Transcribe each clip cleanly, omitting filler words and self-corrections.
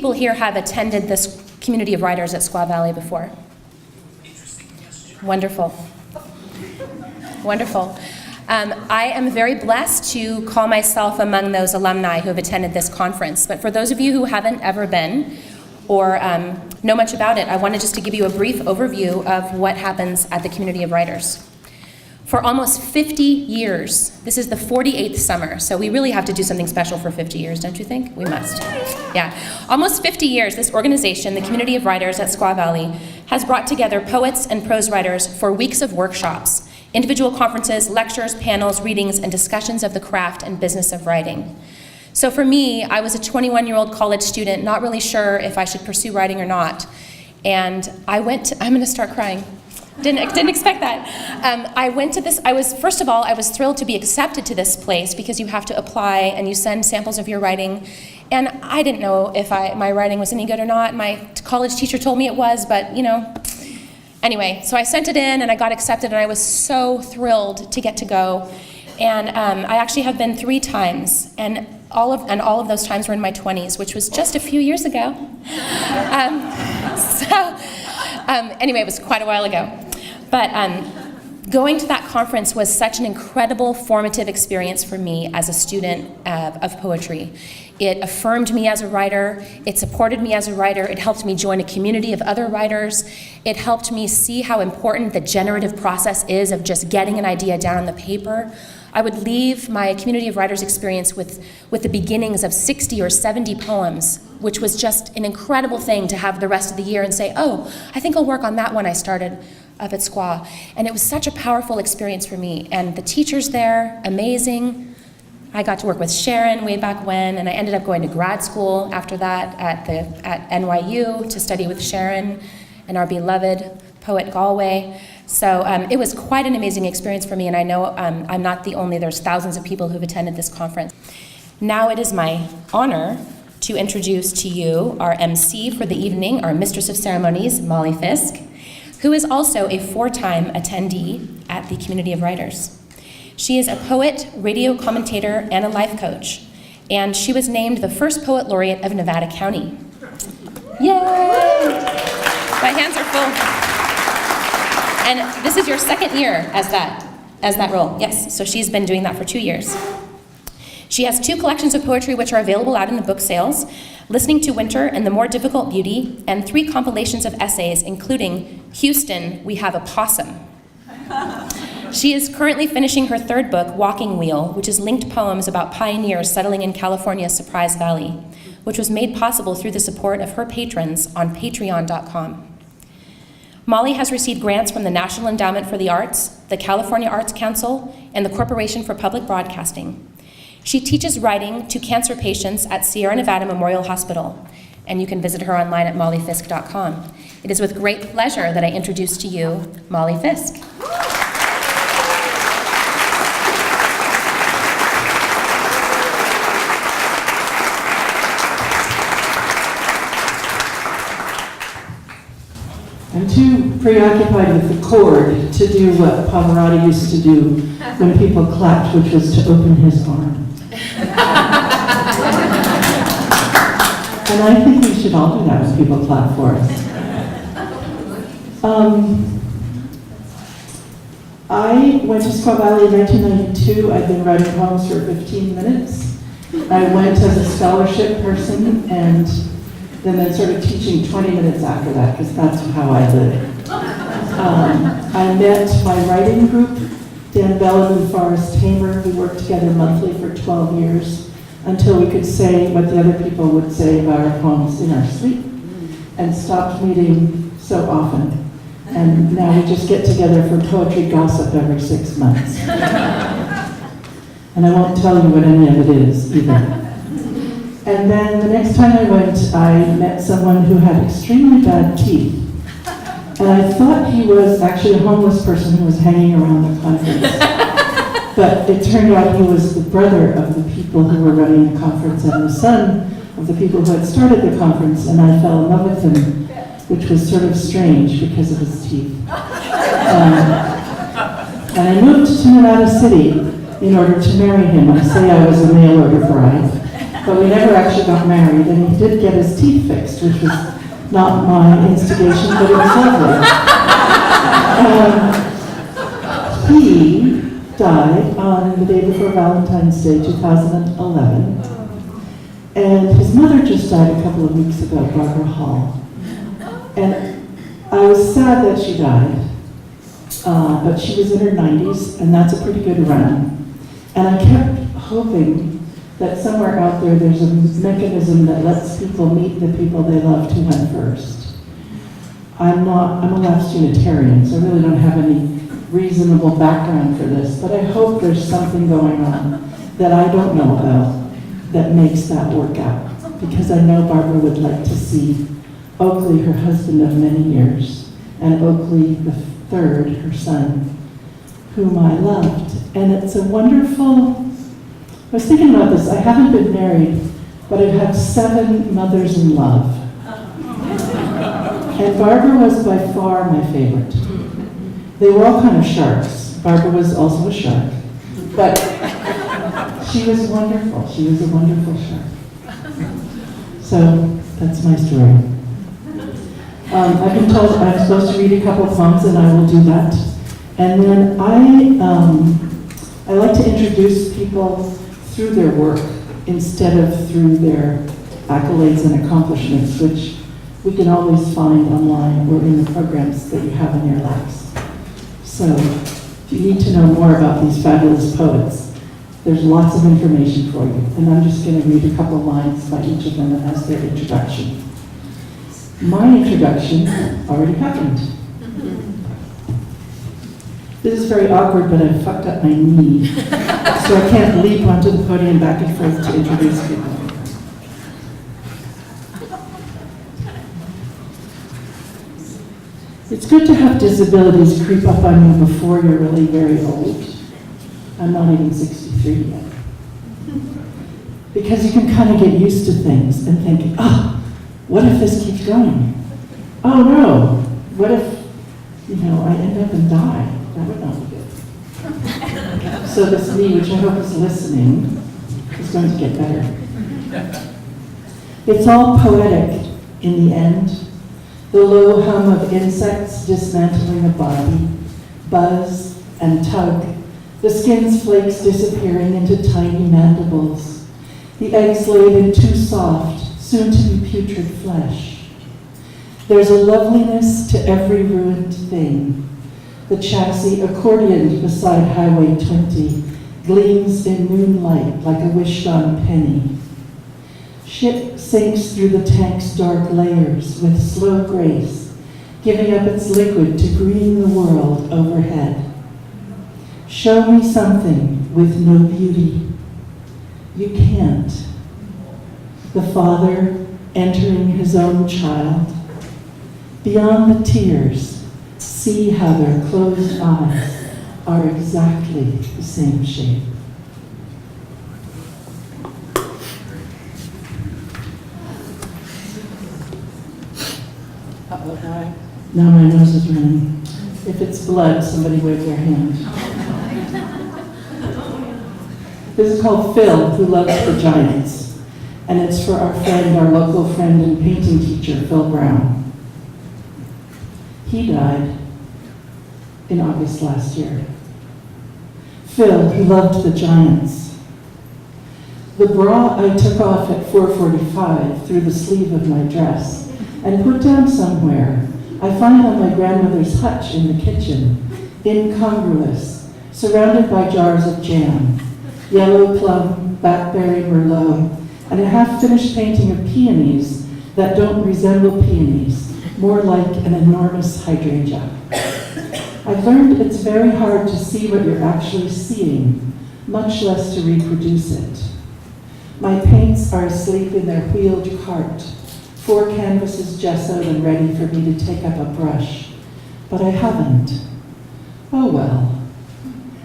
people here have attended this community of writers at Squaw Valley before? Wonderful. Wonderful. I am very blessed to call myself among those alumni who have attended this conference. But for those of you who haven't ever been or know much about it, I wanted just to give you a brief overview of what happens at the Community of Writers. For almost 50 years, this is the 48th summer, so we really have to do something special for 50 years, don't you think? We must. Yeah. Almost 50 years, this organization, the Community of Writers at Squaw Valley, has brought together poets and prose writers for weeks of workshops, individual conferences, lectures, panels, readings, and discussions of the craft and business of writing. So for me, I was a 21-year-old college student, not really sure if I should pursue writing or not. And I'm gonna start crying. Didn't expect that. I went to this, first of all, I was thrilled to be accepted to this place because you have to apply and you send samples of your writing. And I didn't know if my writing was any good or not. My college teacher told me it was, but you know. Anyway, so I sent it in and I got accepted and I was so thrilled to get to go. And I actually have been 3 times, and all of those times were in my 20s, which was just a few years ago. Anyway, it was quite a while ago. But going to that conference was such an incredible formative experience for me as a student of poetry. It affirmed me as a writer, it supported me as a writer, it helped me join a community of other writers, it helped me see how important the generative process is of just getting an idea down on the paper. I would leave my Community of Writers experience with the beginnings of 60 or 70 poems, which was just an incredible thing to have the rest of the year and say, oh, I think I'll work on that one I started up at Squaw. And it was such a powerful experience for me. And the teachers there, amazing. I got to work with Sharon way back when, and I ended up going to grad school after that at NYU to study with Sharon and our beloved poet Galway. So it was quite an amazing experience for me, and I know I'm not the only, there's thousands of people who've attended this conference. Now it is my honor to introduce to you our MC for the evening, our Mistress of Ceremonies, Molly Fisk, who is also a 4-time attendee at the Community of Writers. She is a poet, radio commentator, and a life coach, and she was named the first poet laureate of Nevada County. Yay! My hands are full. And this is your 2nd year as that role. Yes, so she's been doing that for 2 years. She has 2 collections of poetry which are available out in the book sales, Listening to Winter and the More Difficult Beauty, and 3 compilations of essays, including Houston, We Have a Possum. She is currently finishing her 3rd book, Walking Wheel, which is linked poems about pioneers settling in California's Surprise Valley, which was made possible through the support of her patrons on patreon.com. Molly has received grants from the National Endowment for the Arts, the California Arts Council, and the Corporation for Public Broadcasting. She teaches writing to cancer patients at Sierra Nevada Memorial Hospital, and you can visit her online at mollyfisk.com. It is with great pleasure that I introduce to you Molly Fisk. I'm too preoccupied with the chord to do what Pavarotti used to do when people clapped, which was to open his arm. And I think we should all do that when people clap for us. I went to Squaw Valley in 1992. I'd been writing poems for 15 minutes. I went as a scholarship person and then sort of teaching 20 minutes after that, because that's how I live. I met my writing group, Dan Bellin and Forrest Hamer. We worked together monthly for 12 years until we could say what the other people would say about our poems in our sleep, and stopped meeting so often. And now we just get together for poetry gossip every 6 months. And I won't tell you what any of it is either. And then the next time I went, I met someone who had extremely bad teeth. And I thought he was actually a homeless person who was hanging around the conference. But it turned out he was the brother of the people who were running the conference and the son of the people who had started the conference, and I fell in love with him, which was sort of strange because of his teeth. And I moved to Nevada City in order to marry him. I say I was a mail order bride. But we never actually got married, and he did get his teeth fixed, which was not my instigation, but it was lovely. He died on the day before Valentine's Day, 2011. And his mother just died a couple of weeks ago, Barbara Hall. And I was sad that she died, but she was in her 90s, and that's a pretty good run. And I kept hoping that somewhere out there there's a mechanism that lets people meet the people they loved who went first. I'm a lapsed Unitarian, so I really don't have any reasonable background for this, but I hope there's something going on that I don't know about that makes that work out. Because I know Barbara would like to see Oakley, her husband of many years, and Oakley the third, her son, whom I loved. And it's a wonderful, I was thinking about this, I haven't been married, but I've had 7 mothers-in-love. And Barbara was by far my favorite. They were all kind of sharks. Barbara was also a shark. But she was wonderful. She was a wonderful shark. So that's my story. I've been told I'm supposed to read a couple poems, and I will do that. And then I like to introduce people through their work instead of through their accolades and accomplishments, which we can always find online or in the programs that you have in your lives. So if you need to know more about these fabulous poets, there's lots of information for you. And I'm just going to read a couple lines by each of them as their introduction. My introduction already happened. This is very awkward, but I fucked up my knee, so I can't leap onto the podium back and forth to introduce people. It's good to have disabilities creep up on you before you're really very old. I'm not even 63 yet. Because you can kind of get used to things and think, oh, what if this keeps going? Oh no, what if, I end up and die? That would not be good. So this knee, which I hope is listening, is going to get better. It's all poetic in the end. The low hum of insects dismantling a body, buzz and tug, the skin's flakes disappearing into tiny mandibles, the eggs laid in too soft, soon-to-be putrid flesh. There's a loveliness to every ruined thing. The chassis, accordioned beside Highway 20, gleams in moonlight like a wished-on penny. Ship sinks through the tank's dark layers with slow grace, giving up its liquid to green the world overhead. Show me something with no beauty. You can't. The father entering his own child. Beyond the tears, see how their closed eyes are exactly the same shape. Now my nose is running. If it's blood, somebody wave their hand. This is called Phil, Who Loves the Giants. And it's for our friend, our local friend and painting teacher, Phil Brown. He died in August last year. Phil, who loved the Giants. The bra I took off at 4:45 through the sleeve of my dress and put down somewhere, I find on my grandmother's hutch in the kitchen, incongruous, surrounded by jars of jam, yellow plum, blackberry merlot, and a half-finished painting of peonies that don't resemble peonies, more like an enormous hydrangea. I've learned it's very hard to see what you're actually seeing, much less to reproduce it. My paints are asleep in their wheeled cart, 4 canvases gessoed and ready for me to take up a brush, but I haven't. Oh well.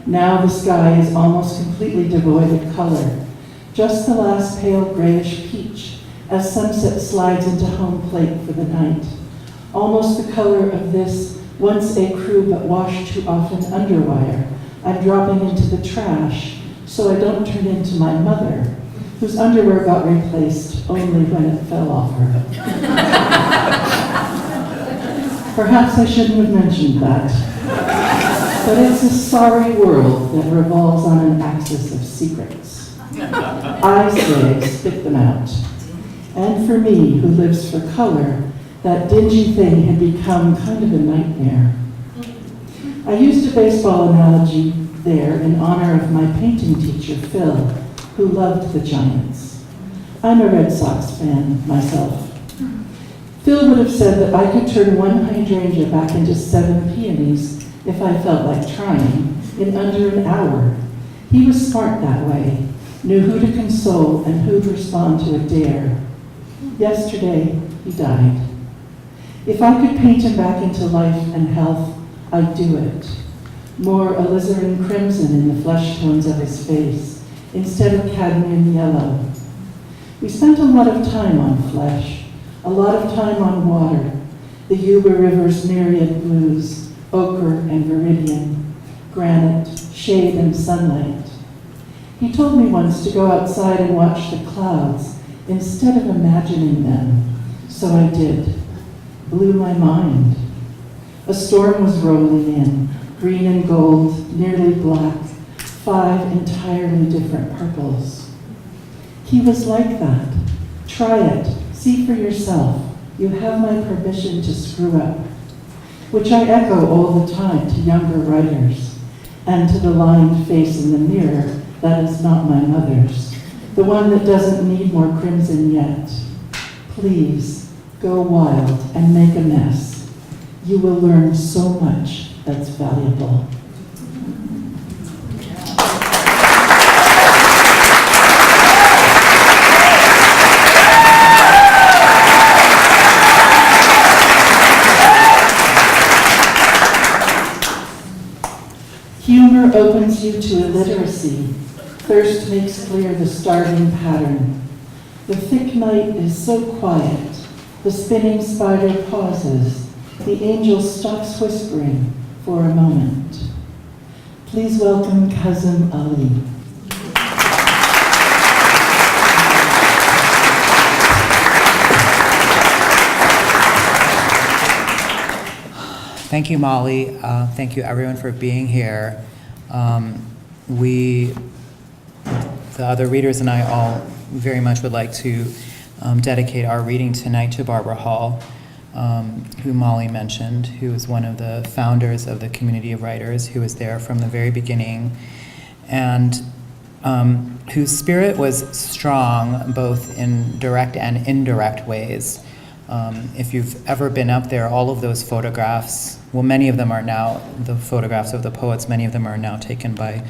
Now the sky is almost completely devoid of color, just the last pale grayish peach as sunset slides into home plate for the night, almost the color of this once ecru but washed too often underwire I'm dropping into the trash so I don't turn into my mother, whose underwear got replaced only when it fell off her. Perhaps I shouldn't have mentioned that, but it's a sorry world that revolves on an axis of secrets. I say, spit them out. And for me, who lives for color, that dingy thing had become kind of a nightmare. I used a baseball analogy there in honor of my painting teacher, Phil, who loved the Giants. I'm a Red Sox fan myself. Phil would have said that I could turn one hydrangea back into 7 peonies if I felt like trying in under an hour. He was smart that way, knew who to console and who to respond to a dare. Yesterday, he died. If I could paint him back into life and health, I'd do it. More alizarin crimson in the flesh tones of his face, instead of cadmium yellow. We spent a lot of time on flesh, a lot of time on water, the Yuba River's myriad blues, ochre and viridian, granite, shade and sunlight. He told me once to go outside and watch the clouds instead of imagining them, so I did. Blew my mind. A storm was rolling in, green and gold, nearly black, 5 entirely different purples. He was like that. Try it, see for yourself. You have my permission to screw up, which I echo all the time to younger writers, and to the lined face in the mirror that is not my mother's, the one that doesn't need more crimson yet. Please, go wild and make a mess. You will learn so much that's valuable. Humor opens you to illiteracy. Thirst makes clear the starving pattern. The thick night is so quiet. The spinning spider pauses. The angel stops whispering for a moment. Please welcome Kazim Ali. Thank you, Molly. Thank you, everyone, for being here. The other readers and I all very much would like to dedicate our reading tonight to Barbara Hall, who Molly mentioned, who is one of the founders of the community of writers, who was there from the very beginning, and whose spirit was strong both in direct and indirect ways. If you've ever been up there, all of those photographs, well, many of them are now, the photographs of the poets, many of them are now taken by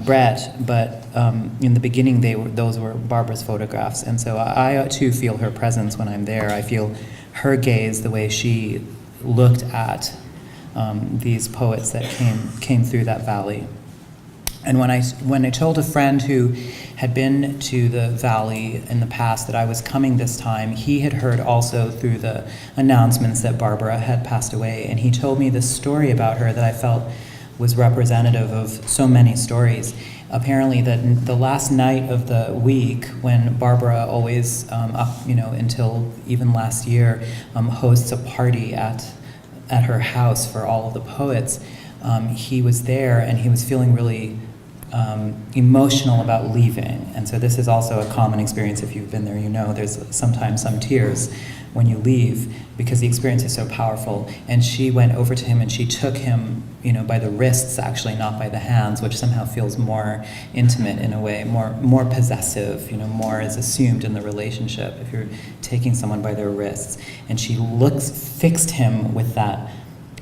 Brett, but in the beginning, those were Barbara's photographs. And so I too feel her presence when I'm there. I feel her gaze, the way she looked at these poets that came through that valley. And when I told a friend who had been to the valley in the past that I was coming this time, he had heard also through the announcements that Barbara had passed away, and he told me this story about her that I felt was representative of so many stories. Apparently, that the last night of the week, when Barbara always, until even last year, hosts a party at her house for all of the poets, he was there and he was feeling really emotional about leaving. And so this is also a common experience. If you've been there, you know there's sometimes some tears when you leave because the experience is so powerful. And she went over to him and she took him, by the wrists, actually, not by the hands, which somehow feels more intimate in a way, more possessive, more is assumed in the relationship if you're taking someone by their wrists. And she fixed him with that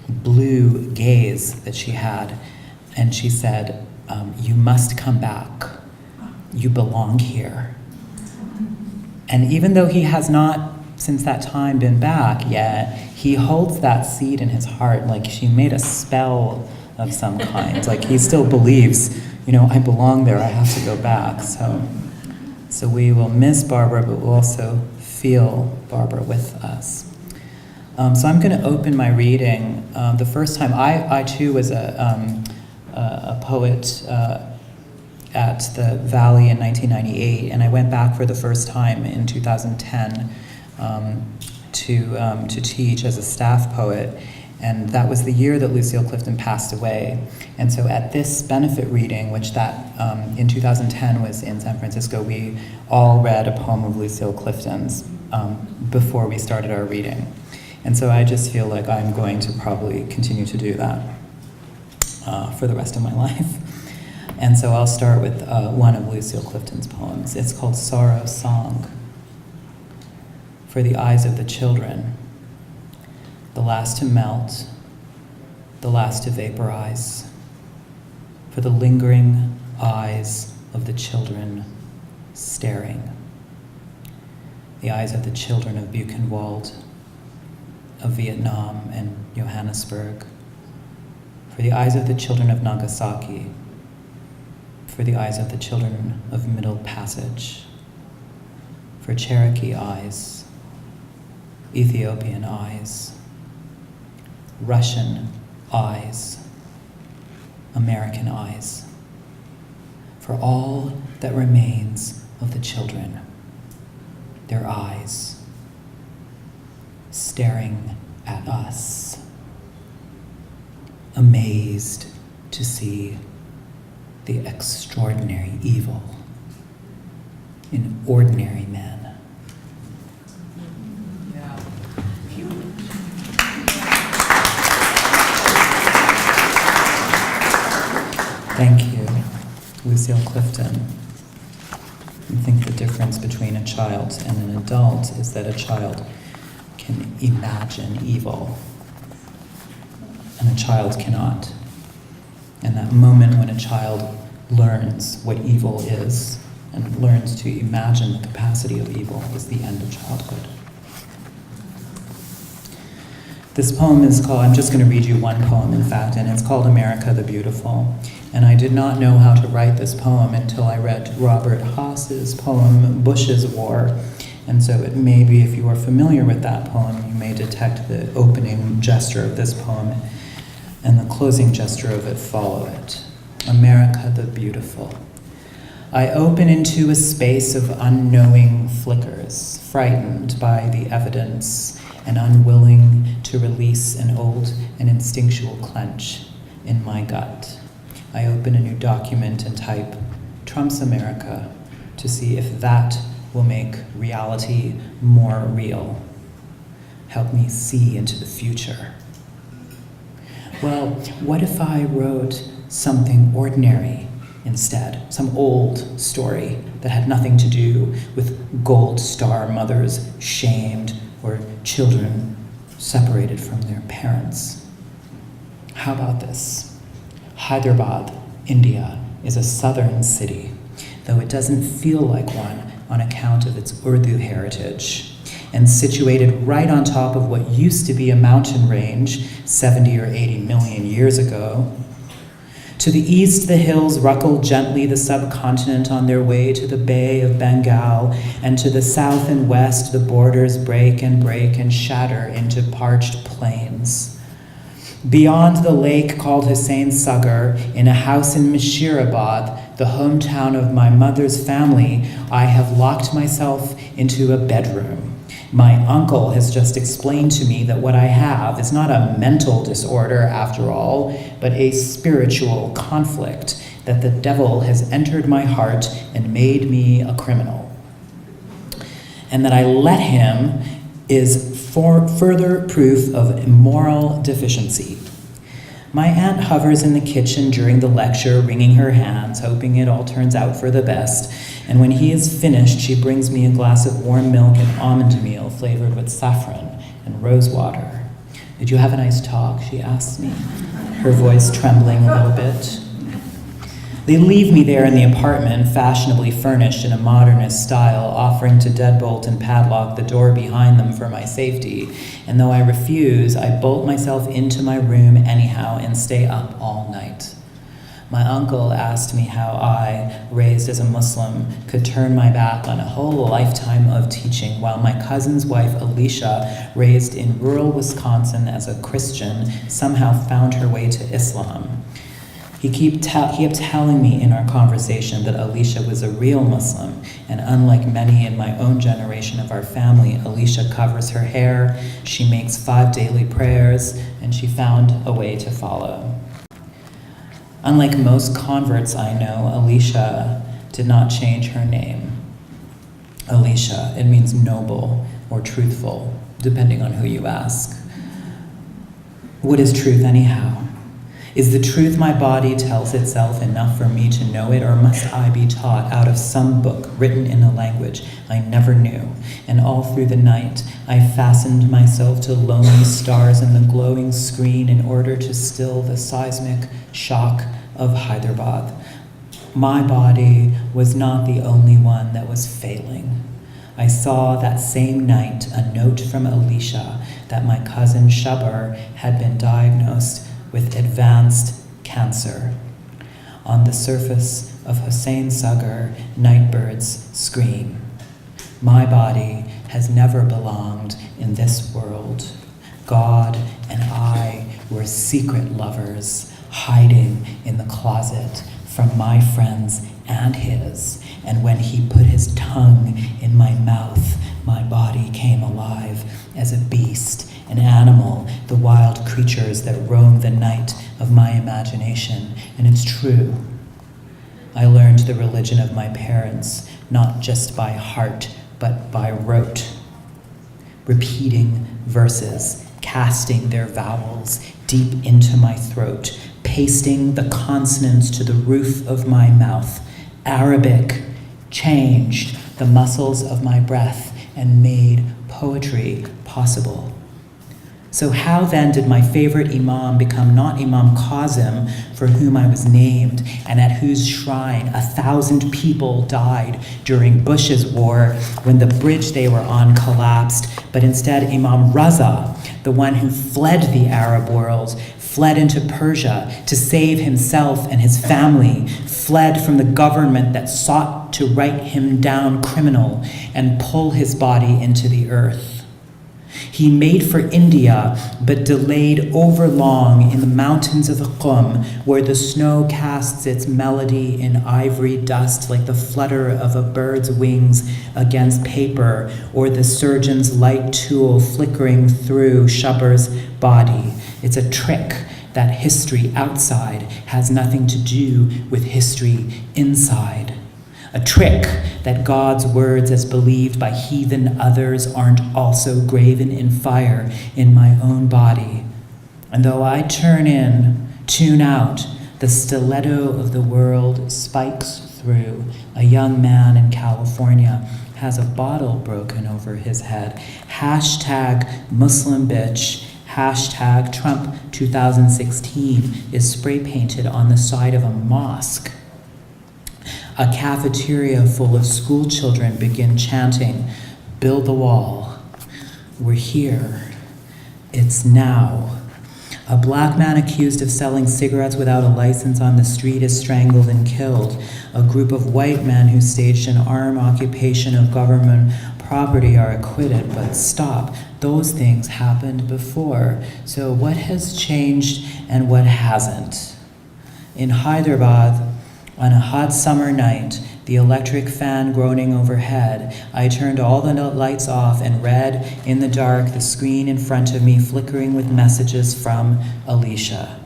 blue gaze that she had, and she said, you must come back. You belong here. And even though he has not, since that time, been back yet, he holds that seed in his heart, like she made a spell of some kind. Like he still believes, I belong there, I have to go back. So we will miss Barbara, but we'll also feel Barbara with us. So I'm going to open my reading. The first time, I too was a poet at the Valley in 1998, and I went back for the first time in 2010 to teach as a staff poet. And that was the year that Lucille Clifton passed away. And so at this benefit reading, which that in 2010 was in San Francisco, we all read a poem of Lucille Clifton's before we started our reading. And so I just feel like I'm going to probably continue to do that for the rest of my life. And so I'll start with one of Lucille Clifton's poems. It's called Sorrow Song. For the eyes of the children, the last to melt, the last to vaporize. For the lingering eyes of the children staring. The eyes of the children of Buchenwald, of Vietnam and Johannesburg. For the eyes of the children of Nagasaki. For the eyes of the children of Middle Passage. For Cherokee eyes, Ethiopian eyes, Russian eyes, American eyes, for all that remains of the children, their eyes, staring at us, amazed to see the extraordinary evil in ordinary men. Thank you, Lucille Clifton. I think the difference between a child and an adult is that a child can imagine evil, and a child cannot. And that moment when a child learns what evil is and learns to imagine the capacity of evil is the end of childhood. This poem is called, I'm just going to read you one poem, in fact, and it's called America the Beautiful. And I did not know how to write this poem until I read Robert Haas's poem, Bush's War. And so it may be, if you are familiar with that poem, you may detect the opening gesture of this poem and the closing gesture of it follow it. America the Beautiful. I open into a space of unknowing flickers, frightened by the evidence and unwilling to release an old and instinctual clench in my gut. I open a new document and type Trump's America to see if that will make reality more real. Help me see into the future. Well, what if I wrote something ordinary instead? Some old story that had nothing to do with gold star mothers shamed or children separated from their parents. How about this? Hyderabad, India, is a southern city, though it doesn't feel like one on account of its Urdu heritage, and situated right on top of what used to be a mountain range 70 or 80 million years ago. To the east, the hills ruckle gently the subcontinent on their way to the Bay of Bengal, and to the south and west, the borders break and shatter into parched plains. Beyond the lake called Hussain Sagar, in a house in Mashirabad, the hometown of my mother's family, I have locked myself into a bedroom. My uncle has just explained to me that what I have is not a mental disorder after all, but a spiritual conflict, that the devil has entered my heart and made me a criminal. And that I let him is for further proof of immoral deficiency. My aunt hovers in the kitchen during the lecture, wringing her hands, hoping it all turns out for the best. And when he is finished, she brings me a glass of warm milk and almond meal flavored with saffron and rose water. Did you have a nice talk? She asks me, her voice trembling a little bit. They leave me there in the apartment, fashionably furnished in a modernist style, offering to deadbolt and padlock the door behind them for my safety. And though I refuse, I bolt myself into my room anyhow and stay up all night. My uncle asked me how I, raised as a Muslim, could turn my back on a whole lifetime of teaching, while my cousin's wife, Alicia, raised in rural Wisconsin as a Christian, somehow found her way to Islam. He kept telling me in our conversation that Alicia was a real Muslim, and unlike many in my own generation of our family, Alicia covers her hair, she makes 5 daily prayers, and she found a way to follow. Unlike most converts I know, Alicia did not change her name. Alicia, it means noble or truthful, depending on who you ask. What is truth anyhow? Is the truth my body tells itself enough for me to know it, or must I be taught out of some book written in a language I never knew? And all through the night, I fastened myself to lonely stars in the glowing screen in order to still the seismic shock of Hyderabad. My body was not the only one that was failing. I saw that same night a note from Alicia that my cousin Shabar had been diagnosed with advanced cancer. On the surface of Hussein Sagar, nightbirds scream. My body has never belonged in this world. God and I were secret lovers, hiding in the closet from my friends and his, and when he put his tongue in my mouth, my body came alive as a beast, an animal, the wild creatures that roam the night of my imagination. And it's true. I learned the religion of my parents, not just by heart, but by rote, repeating verses, casting their vowels deep into my throat, pasting the consonants to the roof of my mouth. Arabic changed the muscles of my breath and made poetry possible. So how then did my favorite imam become not Imam Kazim, for whom I was named, and at whose shrine 1,000 people died during Bush's war when the bridge they were on collapsed, but instead Imam Raza, the one who fled the Arab world, fled into Persia to save himself and his family, fled from the government that sought to write him down criminal and pull his body into the earth. He made for India, but delayed overlong in the mountains of Qum, where the snow casts its melody in ivory dust like the flutter of a bird's wings against paper, or the surgeon's light tool flickering through Shabar's body. It's a trick that history outside has nothing to do with history inside. A trick that God's words as believed by heathen others aren't also graven in fire in my own body. And though I turn in, tune out, the stiletto of the world spikes through. A young man in California has a bottle broken over his head. Hashtag Muslim bitch. Hashtag Trump 2016 is spray painted on the side of a mosque. A cafeteria full of school children begin chanting, "Build the wall. We're here. It's now." A black man accused of selling cigarettes without a license on the street is strangled and killed. A group of white men who staged an armed occupation of government property are acquitted. But stop, those things happened before. So what has changed and what hasn't? In Hyderabad, on a hot summer night, the electric fan groaning overhead, I turned all the lights off and read in the dark the screen in front of me flickering with messages from Alicia.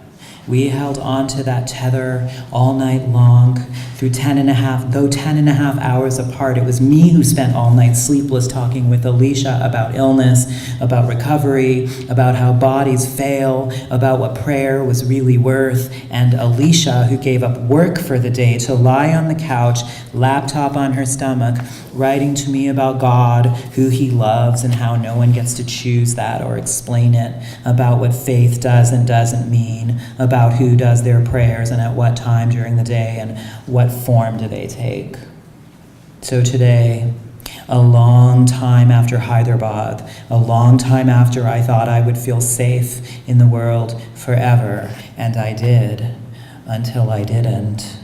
We held on to that tether all night long, through 10 and a half hours apart. It was me who spent all night sleepless talking with Alicia about illness, about recovery, about how bodies fail, about what prayer was really worth, and Alicia who gave up work for the day to lie on the couch, laptop on her stomach, writing to me about God, who he loves, and how no one gets to choose that or explain it, about what faith does and doesn't mean, about who does their prayers and at what time during the day and what form do they take. So today, a long time after Hyderabad, a long time after I thought I would feel safe in the world forever, and I did, until I didn't.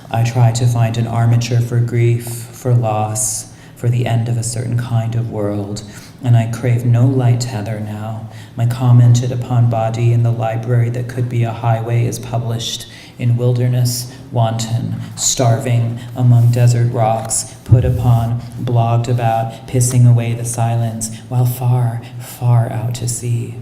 I tried to find an armature for grief, for loss, for the end of a certain kind of world, and I crave no light tether now. My commented upon body in the library that could be a highway is published in wilderness, wanton, starving among desert rocks, put upon, blogged about, pissing away the silence, while far, far out to sea,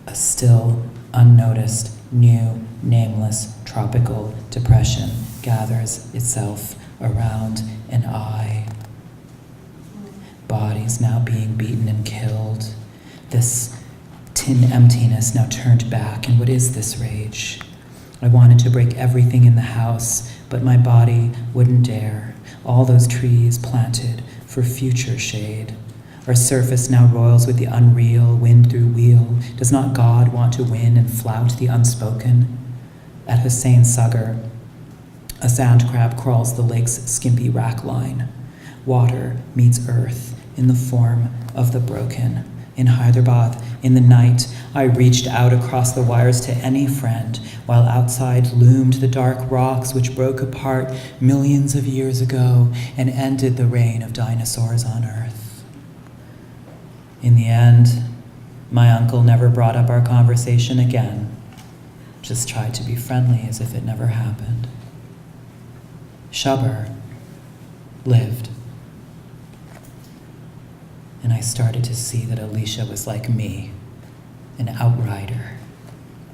a still, unnoticed, new, nameless, tropical depression gathers itself around an eye. Bodies now being beaten and killed. This tin emptiness now turned back, and what is this rage? I wanted to break everything in the house, but my body wouldn't dare. All those trees planted for future shade. Our surface now roils with the unreal, wind through wheel. Does not God want to win and flout the unspoken? At Hussein Sagar, a sand crab crawls the lake's skimpy rack line. Water meets earth in the form of the broken. In Hyderabad, in the night, I reached out across the wires to any friend, while outside loomed the dark rocks which broke apart millions of years ago and ended the reign of dinosaurs on Earth. In the end, my uncle never brought up our conversation again, just tried to be friendly as if it never happened. Shabar lived. And I started to see that Alicia was like me, an outrider.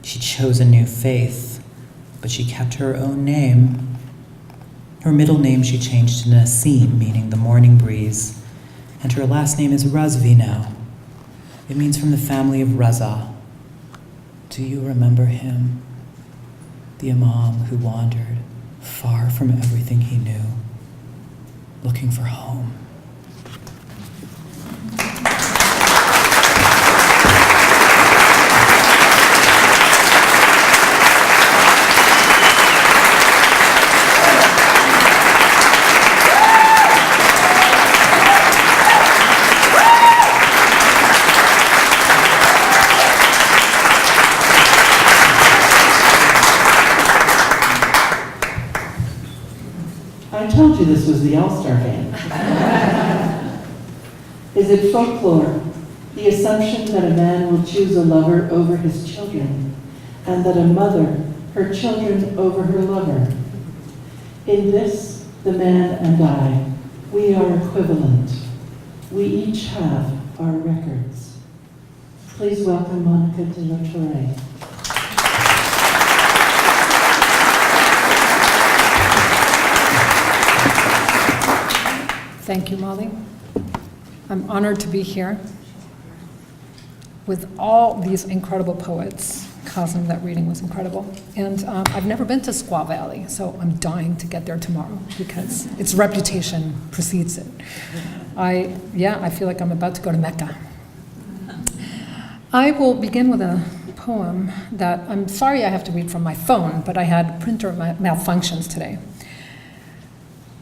She chose a new faith, but she kept her own name. Her middle name she changed to Nasim, meaning the morning breeze, and her last name is Razvi now. It means from the family of Raza. Do you remember him? The Imam who wandered far from everything he knew, looking for home. I told you this was the All-Star Game. Is it folklore, the assumption that a man will choose a lover over his children, and that a mother, her children over her lover? In this, the man and I, we are equivalent. We each have our records. Please welcome Monica de la Torre. Thank you, Molly. I'm honored to be here with all these incredible poets. Cosm, that reading was incredible. And I've never been to Squaw Valley, so I'm dying to get there tomorrow because its reputation precedes it. I feel like I'm about to go to Mecca. I will begin with a poem that I'm sorry I have to read from my phone, but I had printer malfunctions today,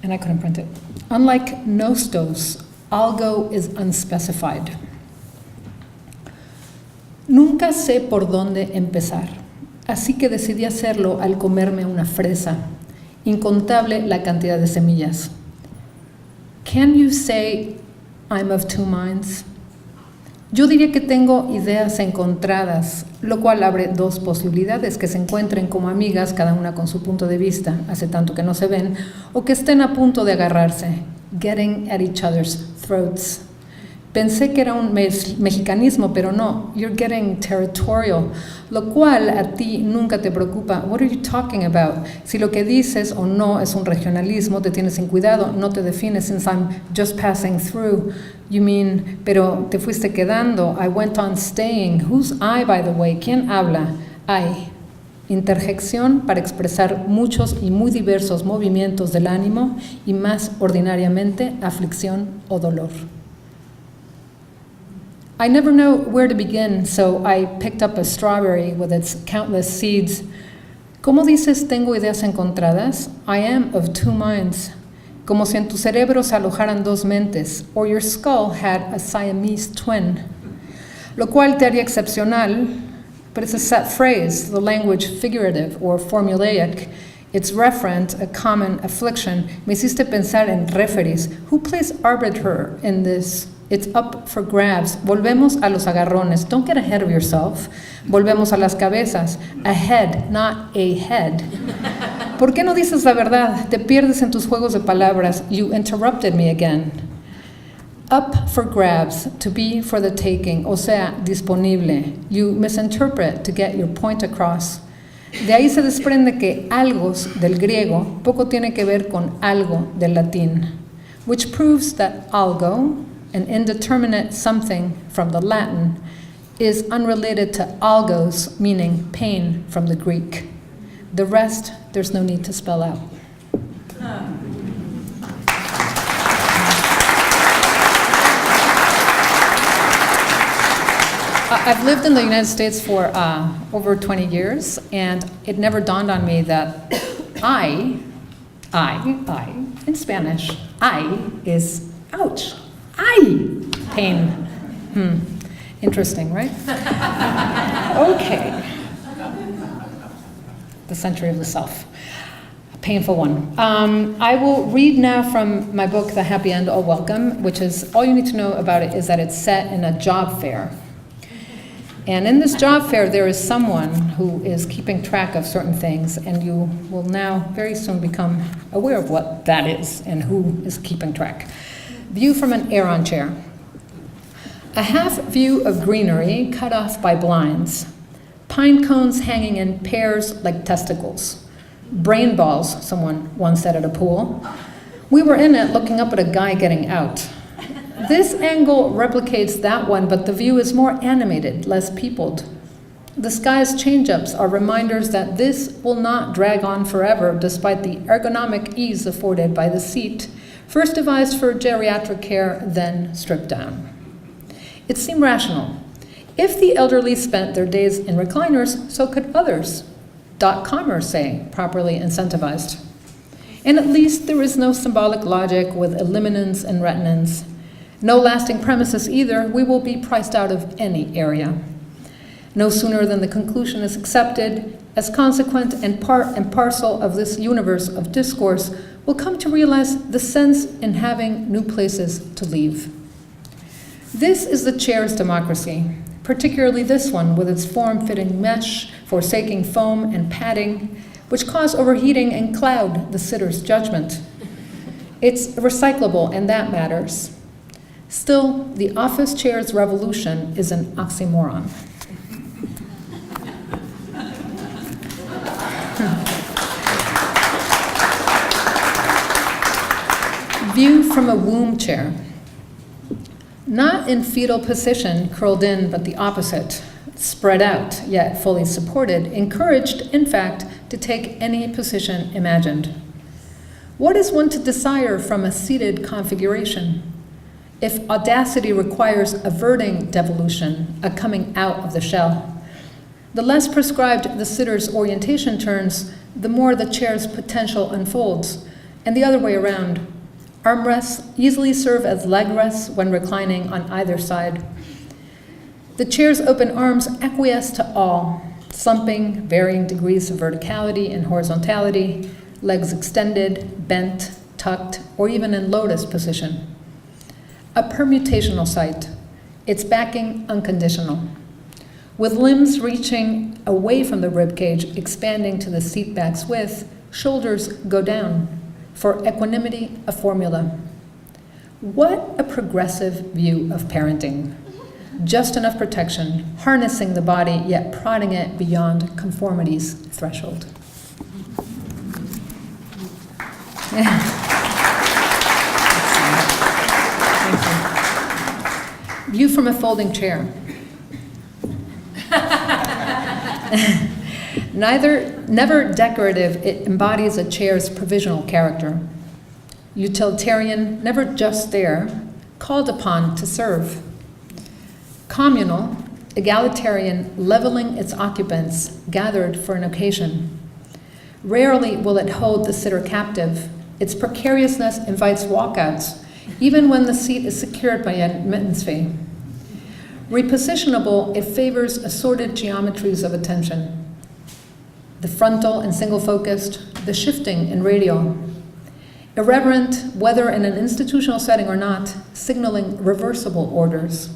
and I couldn't print it. Unlike Nostos, algo is unspecified. Nunca sé por dónde empezar, así que decidí hacerlo al comerme una fresa, incontable la cantidad de semillas. Can you say I'm of two minds? Yo diría que tengo ideas encontradas, lo cual abre dos posibilidades: que se encuentren como amigas, cada una con su punto de vista, hace tanto que no se ven, o que estén a punto de agarrarse, getting at each other's throats. Pensé que era un mexicanismo, pero no, you're getting territorial, lo cual a ti nunca te preocupa. What are you talking about? Si lo que dices o no es un regionalismo, te tienes en cuidado, no te defines. Since I'm just passing through, you mean, pero te fuiste quedando. I went on staying. Who's I, by the way? ¿Quién habla? I. Interjección para expresar muchos y muy diversos movimientos del ánimo y más ordinariamente aflicción o dolor. I never know where to begin, so I picked up a strawberry with its countless seeds. ¿Cómo dices tengo ideas encontradas? I am of two minds. Como si en tu cerebro se alojaran dos mentes, or your skull had a Siamese twin. Lo cual te haría excepcional, but it's a set phrase, the language figurative or formulaic. It's referent, a common affliction. Me hiciste pensar en referees. Who plays arbiter in this It's up for grabs. Volvemos a los agarrones. Don't get ahead of yourself. Volvemos a las cabezas. Ahead, not a head. ¿Por qué no dices la verdad? Te pierdes en tus juegos de palabras. You interrupted me again. Up for grabs, to be for the taking, o sea, disponible. You misinterpret to get your point across. De ahí se desprende que algos del griego poco tiene que ver con algo del latín, which proves that algo, an indeterminate something from the Latin, is unrelated to algos, meaning pain from the Greek. The rest, there's no need to spell out. I've lived in the United States for over 20 years, and it never dawned on me that I, in Spanish, I is ouch, pain. Interesting, right? Okay. The century of the self. A painful one. I will read now from my book, The Happy End, All Welcome, which is, all you need to know about it is that it's set in a job fair. And in this job fair, there is someone who is keeping track of certain things, and you will now very soon become aware of what that is and who is keeping track. View from an Aeron chair. A half view of greenery cut off by blinds. Pine cones hanging in pairs like testicles. Brain balls, someone once said at a pool. We were in it looking up at a guy getting out. This angle replicates that one, but the view is more animated, less peopled. The sky's change-ups are reminders that this will not drag on forever, despite the ergonomic ease afforded by the seat, first devised for geriatric care, then stripped down. It seemed rational. If the elderly spent their days in recliners, so could others. .comers say, properly incentivized. And at least there is no symbolic logic with eliminins and retinins. No lasting premises either. We will be priced out of any area. No sooner than the conclusion is accepted, as consequent and part and parcel of this universe of discourse, will come to realize the sense in having new places to leave. This is the chair's democracy, particularly this one with its form-fitting mesh, forsaking foam and padding, which cause overheating and cloud the sitter's judgment. It's recyclable, and that matters. Still, the office chair's revolution is an oxymoron. View from a womb chair. Not in fetal position, curled in, but the opposite, spread out, yet fully supported, encouraged, in fact, to take any position imagined. What is one to desire from a seated configuration? If audacity requires averting devolution, a coming out of the shell, the less prescribed the sitter's orientation turns, the more the chair's potential unfolds, and the other way around. Armrests easily serve as leg rests when reclining on either side. The chair's open arms acquiesce to all, slumping, varying degrees of verticality and horizontality, legs extended, bent, tucked, or even in lotus position. A permutational site, its backing unconditional. With limbs reaching away from the ribcage, expanding to the seat back's width, shoulders go down. For equanimity, a formula. What a progressive view of parenting. Just enough protection, harnessing the body, yet prodding it beyond conformity's threshold. View from a folding chair. Never decorative, it embodies a chair's provisional character. Utilitarian, never just there, called upon to serve. Communal, egalitarian, leveling its occupants, gathered for an occasion. Rarely will it hold the sitter captive. Its precariousness invites walkouts, even when the seat is secured by an admittance fee. Repositionable, it favors assorted geometries of attention. The frontal and single-focused, the shifting and radial. Irreverent, whether in an institutional setting or not, signaling reversible orders.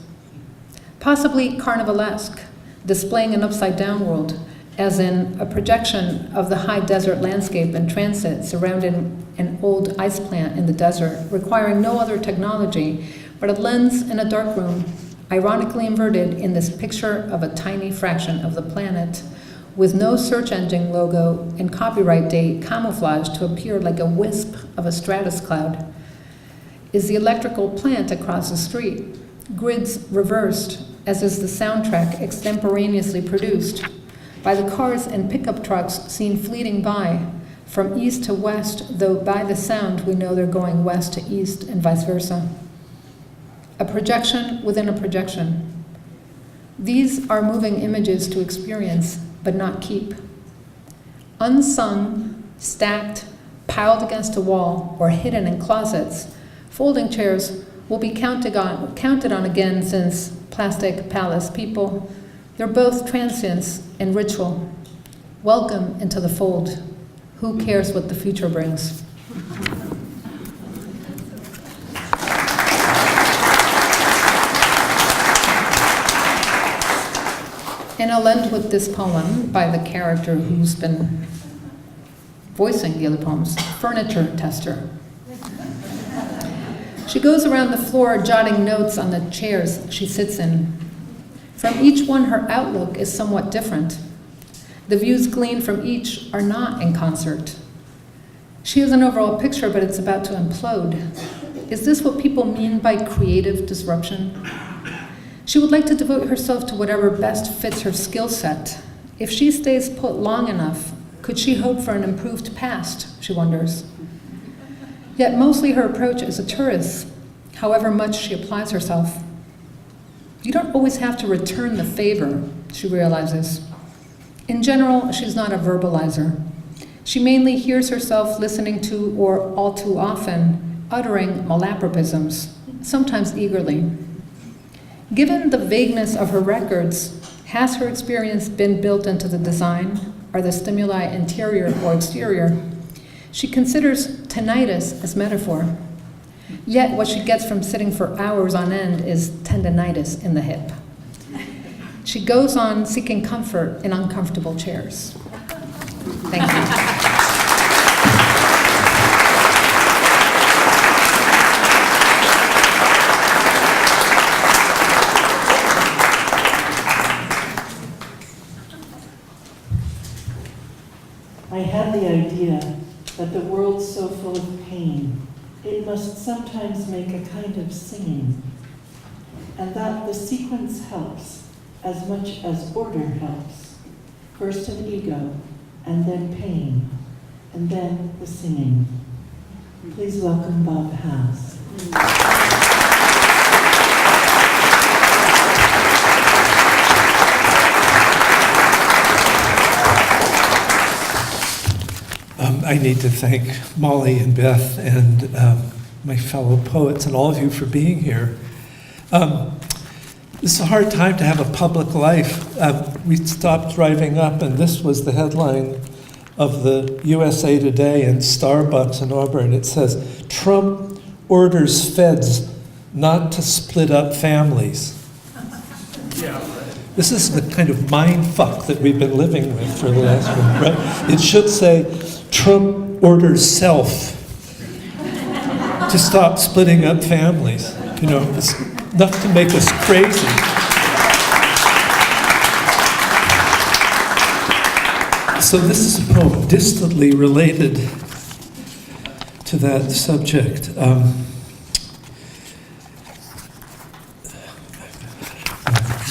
Possibly carnivalesque, displaying an upside-down world, as in a projection of the high desert landscape in transit surrounding an old ice plant in the desert, requiring no other technology but a lens in a dark room, ironically inverted in this picture of a tiny fraction of the planet, with no search engine logo and copyright date camouflaged to appear like a wisp of a stratus cloud, is the electrical plant across the street, grids reversed, as is the soundtrack extemporaneously produced, by the cars and pickup trucks seen fleeting by, from east to west, though by the sound we know they're going west to east and vice versa. A projection within a projection. These are moving images to experience, but not keep. Unsung, stacked, piled against a wall, or hidden in closets, folding chairs will be counted on again since plastic palace people. They're both transience and ritual. Welcome into the fold. Who cares what the future brings? And I'll end with this poem by the character who's been voicing the other poems, Furniture Tester. She goes around the floor jotting notes on the chairs she sits in. From each one, her outlook is somewhat different. The views gleaned from each are not in concert. She has an overall picture, but it's about to implode. Is this what people mean by creative disruption? She would like to devote herself to whatever best fits her skill set. If she stays put long enough, could she hope for an improved past, she wonders. Yet mostly her approach is a tourist, however much she applies herself. You don't always have to return the favor, she realizes. In general, she's not a verbalizer. She mainly hears herself listening to, or all too often, uttering malapropisms, sometimes eagerly. Given the vagueness of her records, has her experience been built into the design? Are the stimuli interior or exterior? She considers tinnitus as metaphor. Yet what she gets from sitting for hours on end is tendinitis in the hip. She goes on seeking comfort in uncomfortable chairs. Thank you. I had the idea that the world's so full of pain, it must sometimes make a kind of singing, and that the sequence helps as much as order helps. First an ego, and then pain, and then the singing. Please welcome Bob Haas. I need to thank Molly and Beth and my fellow poets and all of you for being here. This is a hard time to have a public life. We stopped driving up, and this was the headline of the USA Today and Starbucks in Auburn. It says, "Trump orders feds not to split up families." This is the kind of mind fuck that we've been living with for the last one, right? It should say, "Trump orders self to stop splitting up families." You know, it's enough to make us crazy. So this is a poem distantly related to that subject.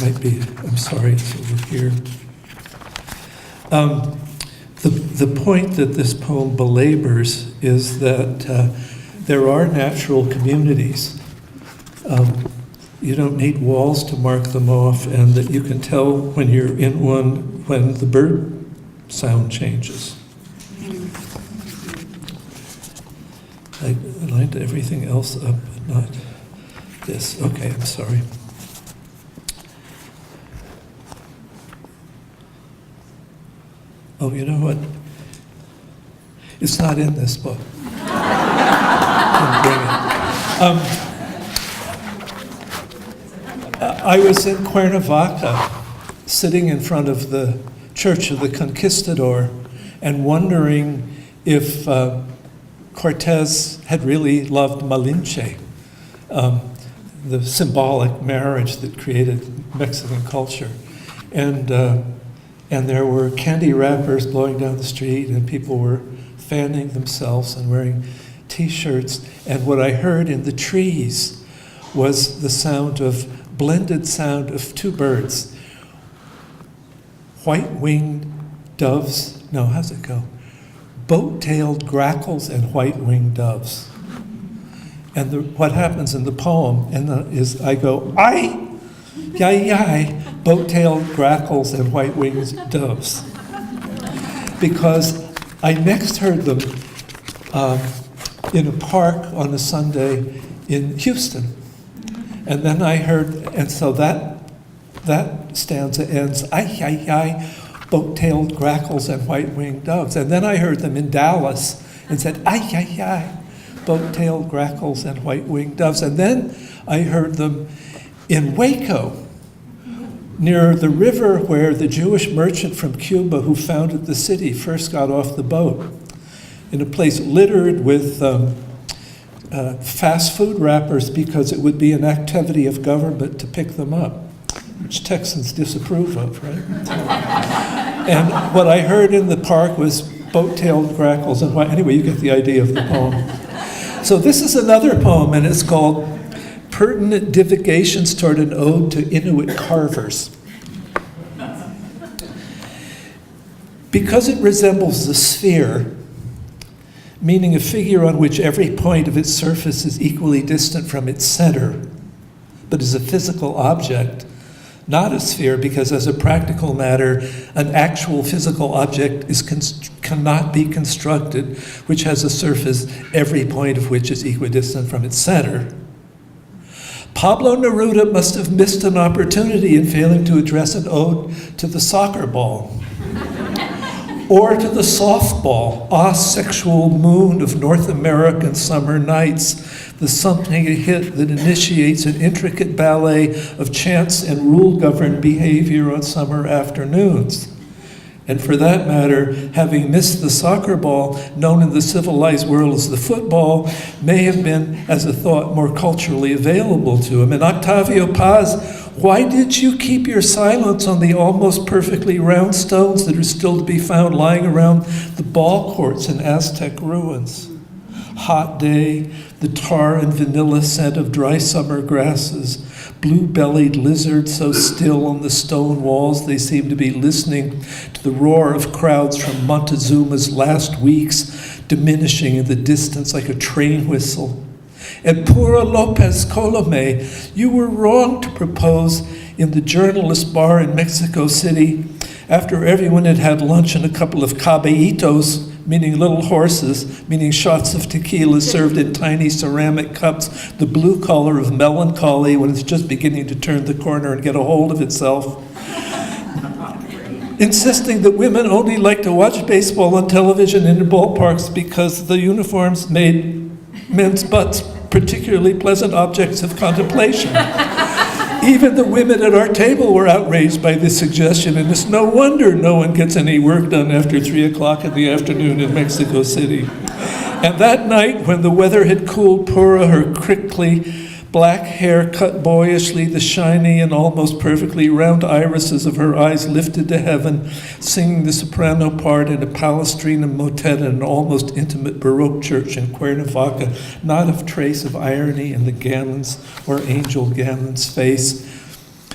Might be, I'm sorry, it's over here. The point that this poem belabors is that there are natural communities. You don't need walls to mark them off, and that you can tell when you're in one when the bird sound changes. I lined everything else up, but not this. Okay, I'm sorry. Oh, you know what? It's not in this book. can bring it. I was in Cuernavaca, sitting in front of the Church of the Conquistador, and wondering if Cortez had really loved Malinche, the symbolic marriage that created Mexican culture. And there were candy wrappers blowing down the street, and people were fanning themselves and wearing T-shirts. And what I heard in the trees was the blended sound of two birds. White-winged doves, no, how's it go? Boat-tailed grackles and white-winged doves. And what happens in the poem is I go, "Ay, yai, yai, boat-tailed grackles and white-winged doves." Because I next heard them in a park on a Sunday in Houston. And then I heard, and so that stanza ends, "Ay, yai, yai, boat-tailed grackles and white-winged doves." And then I heard them in Dallas and said, "Ay, yai, yai, boat-tailed grackles and white-winged doves." And then I heard them in Waco, near the river where the Jewish merchant from Cuba who founded the city first got off the boat, in a place littered with fast food wrappers because it would be an activity of government to pick them up, which Texans disapprove of, right? And what I heard in the park was boat-tailed grackles and white. Anyway, you get the idea of the poem. So this is another poem, and it's called Pertinent Divagations Toward an Ode to Inuit Carvers. Because it resembles a sphere, meaning a figure on which every point of its surface is equally distant from its center, but is a physical object, not a sphere, because as a practical matter, an actual physical object cannot be constructed, which has a surface every point of which is equidistant from its center. Pablo Neruda must have missed an opportunity in failing to address an ode to the soccer ball, or to the softball, sexual moon of North American summer nights, the something hit that initiates an intricate ballet of chance and rule-governed behavior on summer afternoons. And for that matter, having missed the soccer ball, known in the civilized world as the football, may have been, as a thought, more culturally available to him. And Octavio Paz, why did you keep your silence on the almost perfectly round stones that are still to be found lying around the ball courts in Aztec ruins? Hot day, the tar and vanilla scent of dry summer grasses, blue-bellied lizards so still on the stone walls they seem to be listening to the roar of crowds from Montezuma's last weeks, diminishing in the distance like a train whistle. And Pura Lopez Colome, you were wrong to propose in the journalist bar in Mexico City after everyone had had lunch and a couple of caballitos, meaning little horses, meaning shots of tequila served in tiny ceramic cups, the blue color of melancholy when it's just beginning to turn the corner and get a hold of itself. Insisting that women only like to watch baseball on television in ballparks because the uniforms made men's butts particularly pleasant objects of contemplation. Even the women at our table were outraged by this suggestion, and it's no wonder no one gets any work done after 3 o'clock in the afternoon in Mexico City. And that night, when the weather had cooled Pura, her crinkly black hair cut boyishly, the shiny and almost perfectly round irises of her eyes lifted to heaven, singing the soprano part in a Palestrina motet in an almost intimate Baroque church in Cuernavaca, not a trace of irony in the Gannon's or Angel Gannon's face.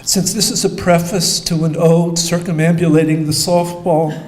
Since this is a preface to an ode circumambulating the softball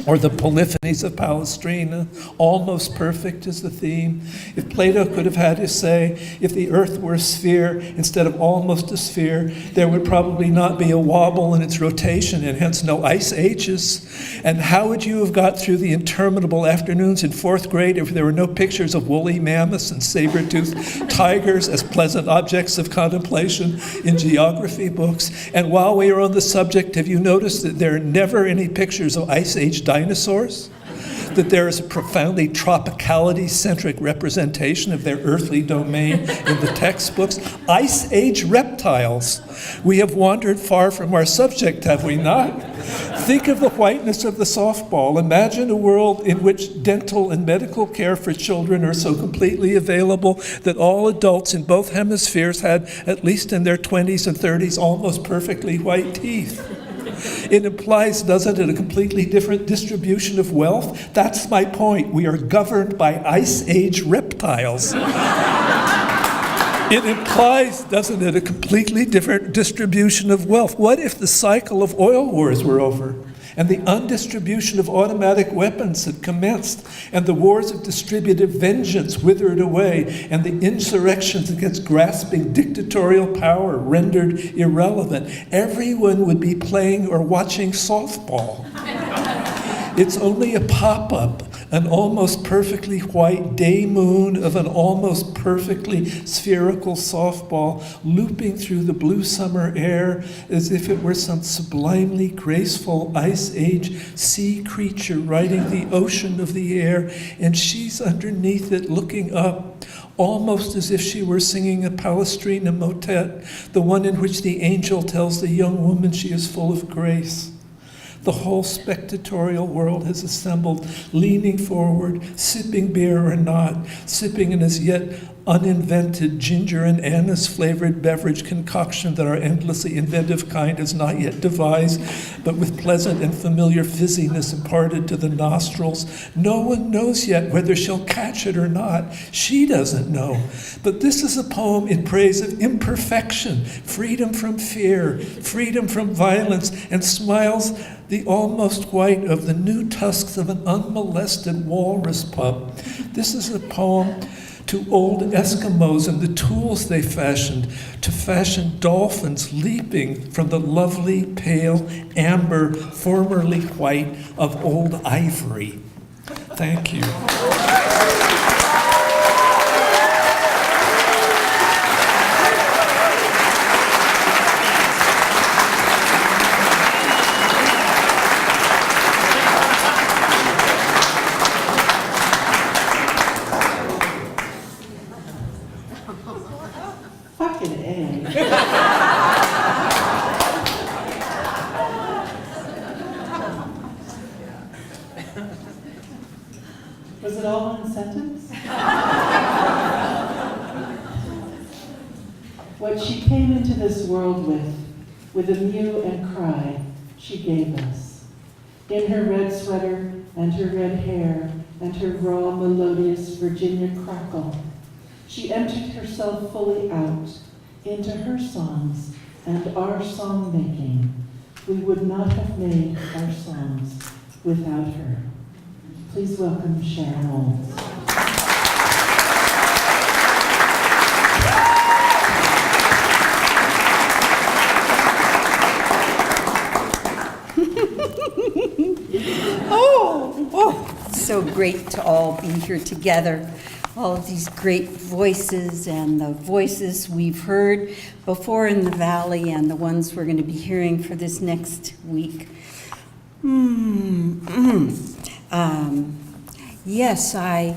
or the polyphonies of Palestrina, almost perfect is the theme. If Plato could have had his say, if the earth were a sphere instead of almost a sphere, there would probably not be a wobble in its rotation and hence no ice ages. And how would you have got through the interminable afternoons in 4th grade if there were no pictures of woolly mammoths and saber-toothed tigers as pleasant objects of contemplation in geography books? And while we are on the subject, have you noticed that there are never any pictures of ice age dinosaurs? That there is a profoundly tropicality-centric representation of their earthly domain in the textbooks? Ice Age reptiles. We have wandered far from our subject, have we not? Think of the whiteness of the softball. Imagine a world in which dental and medical care for children are so completely available that all adults in both hemispheres had, at least in their 20s and 30s, almost perfectly white teeth. It implies, doesn't it, a completely different distribution of wealth? That's my point. We are governed by Ice Age reptiles. It implies, doesn't it, a completely different distribution of wealth. What if the cycle of oil wars were over, and the undistribution of automatic weapons had commenced, and the wars of distributive vengeance withered away, and the insurrections against grasping dictatorial power rendered irrelevant? Everyone would be playing or watching softball. It's only a pop-up, an almost perfectly white day moon of an almost perfectly spherical softball looping through the blue summer air as if it were some sublimely graceful Ice Age sea creature riding the ocean of the air, and she's underneath it looking up, almost as if she were singing a Palestrina motet, the one in which the angel tells the young woman she is full of grace. The whole spectatorial world has assembled, leaning forward, sipping beer or not, sipping an as yet uninvented ginger and anise-flavored beverage concoction that our endlessly inventive kind has not yet devised, but with pleasant and familiar fizziness imparted to the nostrils. No one knows yet whether she'll catch it or not. She doesn't know. But this is a poem in praise of imperfection, freedom from fear, freedom from violence, and smiles the almost white of the new tusks of an unmolested walrus pup. This is a poem to old Eskimos and the tools they fashioned to fashion dolphins leaping from the lovely, pale amber, formerly white of old ivory. Thank you. Fucking A. Was it all one sentence? What she came into this world with a mew and cry, she gave us. In her red sweater and her red hair and her raw, melodious Virginia crackle, she emptied herself fully out into her songs and our song-making. We would not have made our songs without her. Please welcome Sharon Olds. So great to all be here together. All of these great voices and the voices we've heard before in the Valley and the ones we're going to be hearing for this next week. Yes, I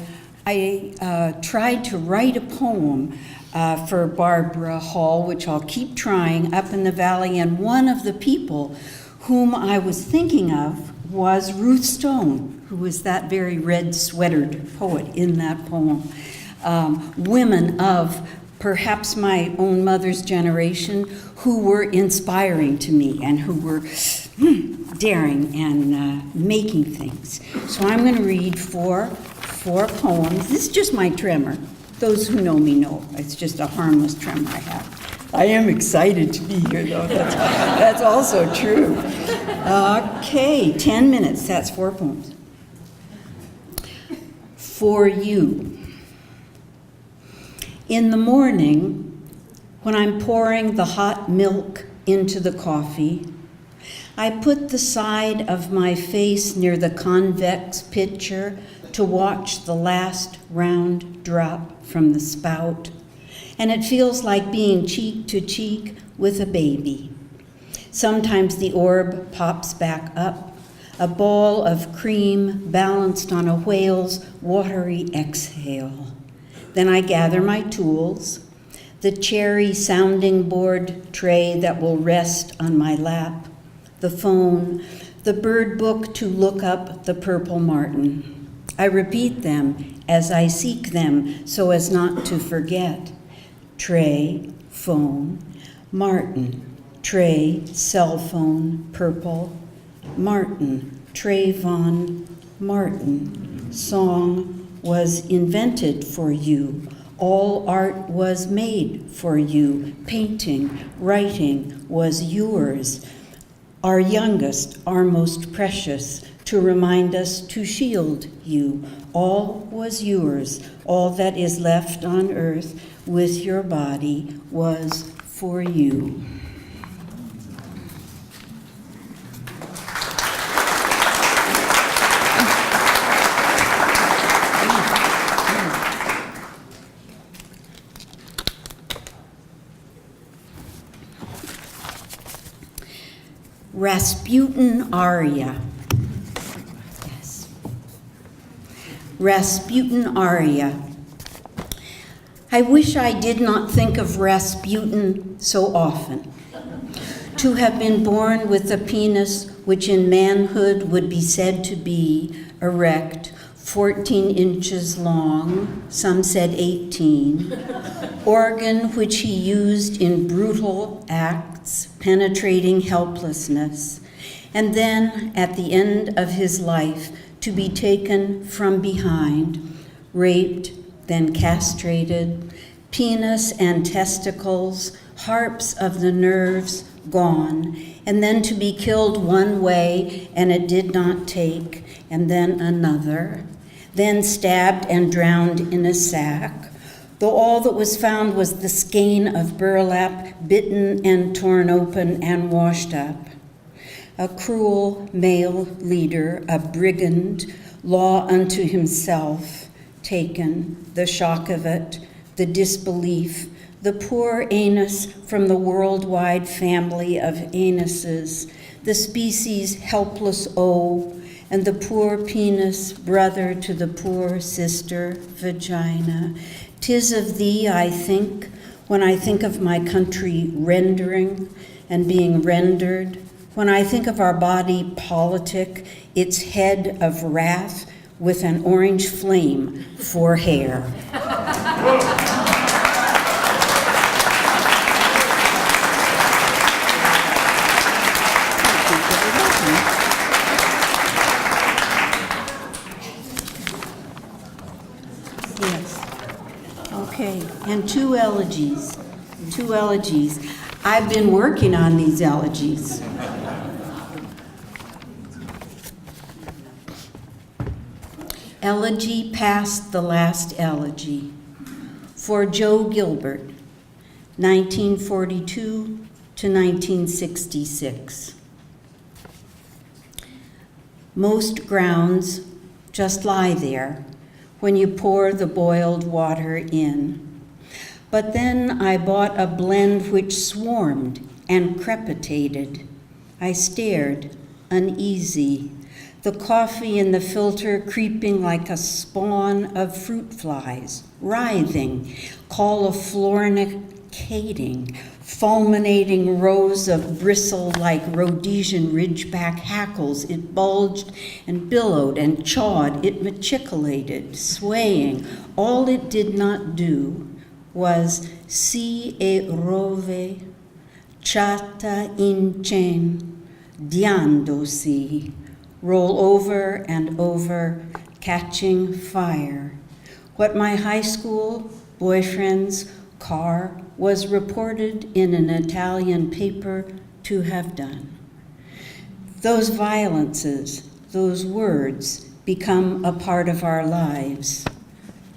tried to write a poem for Barbara Hall, which I'll keep trying, up in the Valley, and one of the people whom I was thinking of was Ruth Stone, who was that very red-sweatered poet in that poem. Women of perhaps my own mother's generation who were inspiring to me and who were daring and making things. So I'm going to read four poems. This is just my tremor. Those who know me know it's just a harmless tremor I have. I am excited to be here, though. That's also true. Okay, 10 minutes. That's 4 poems. For you. In the morning, when I'm pouring the hot milk into the coffee, I put the side of my face near the convex pitcher to watch the last round drop from the spout, and it feels like being cheek to cheek with a baby. Sometimes the orb pops back up, a ball of cream balanced on a whale's watery exhale. Then I gather my tools, the cherry sounding board tray that will rest on my lap, the phone, the bird book to look up the purple martin. I repeat them as I seek them so as not to forget. Tray, phone, martin, tray, cell phone, purple, Martin, Trayvon Martin. Song was invented for you. All art was made for you. Painting, writing was yours. Our youngest, our most precious, to remind us to shield you. All was yours. All that is left on earth with your body was for you. Rasputin aria. Yes. Rasputin aria. I wish I did not think of Rasputin so often. To have been born with a penis which in manhood would be said to be erect, 14 inches long, some said 18, organ which he used in brutal acts, penetrating helplessness, and then at the end of his life to be taken from behind, raped, then castrated, penis and testicles, harps of the nerves gone, and then to be killed one way and it did not take, and then another, then stabbed and drowned in a sack, though all that was found was the skein of burlap, bitten and torn open and washed up. A cruel male leader, a brigand, law unto himself, taken, the shock of it, the disbelief, the poor anus from the worldwide family of anuses, the species helpless O, and the poor penis brother to the poor sister vagina. 'Tis of thee I think when I think of my country rendering and being rendered, when I think of our body politic, its head of wrath with an orange flame for hair. Yes. Okay, and two elegies. I've been working on these elegies. Elegy past the last elegy. For Joe Gilbert, 1942 to 1966. Most grounds just lie there when you pour the boiled water in. But then I bought a blend which swarmed and crepitated. I stared, uneasy, the coffee in the filter creeping like a spawn of fruit flies, writhing, cauliflornicating, fulminating rows of bristle like Rhodesian ridgeback hackles. It bulged and billowed and chawed. It machicolated, swaying. All it did not do was si e rove, chata in chain, diandosi, roll over and over, catching fire. What my high school boyfriend's car was reported in an Italian paper to have done. Those violences, those words, become a part of our lives.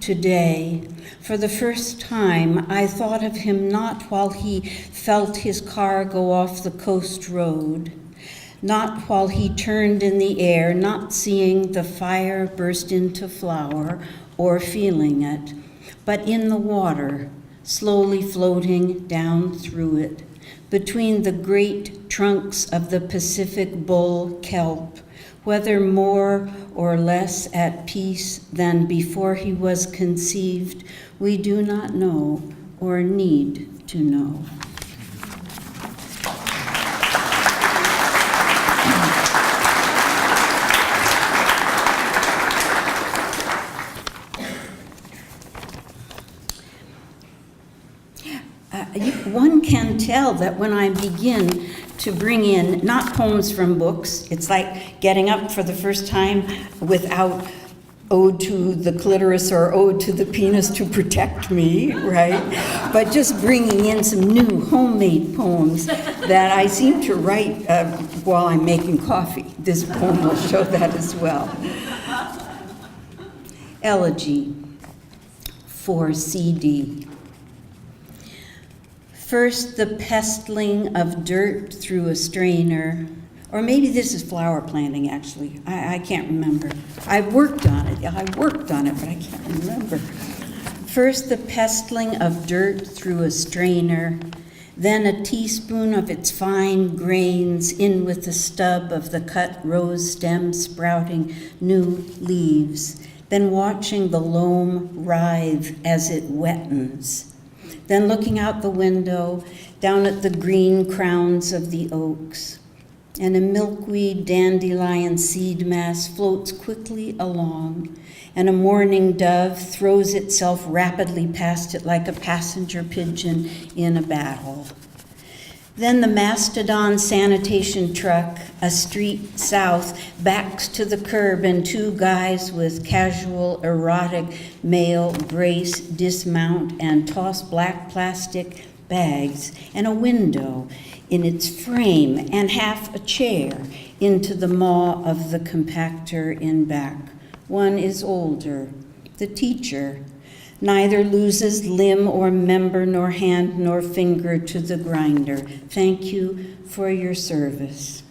Today, for the first time, I thought of him not while he felt his car go off the coast road, not while he turned in the air, not seeing the fire burst into flower or feeling it, but in the water, slowly floating down through it, between the great trunks of the Pacific bull kelp, whether more or less at peace than before he was conceived, we do not know or need to know. One can tell that when I begin to bring in not poems from books, it's like getting up for the first time without ode to the clitoris or ode to the penis to protect me, right? But just bringing in some new homemade poems that I seem to write while I'm making coffee. This poem will show that as well. Elegy for CD. First, the pestling of dirt through a strainer, or maybe this is flower planting, actually. I can't remember. I worked on it, but I can't remember. First, the pestling of dirt through a strainer, then a teaspoon of its fine grains in with the stub of the cut rose stem sprouting new leaves, then watching the loam writhe as it wettens. Then looking out the window, down at the green crowns of the oaks, and a milkweed dandelion seed mass floats quickly along, and a mourning dove throws itself rapidly past it like a passenger pigeon in a battle. Then the mastodon sanitation truck, a street south, backs to the curb, and two guys with casual, erotic male grace dismount and toss black plastic bags and a window in its frame and half a chair into the maw of the compactor in back. One is older, the teacher. Neither loses limb or member nor hand nor finger to the grinder. Thank you for your service.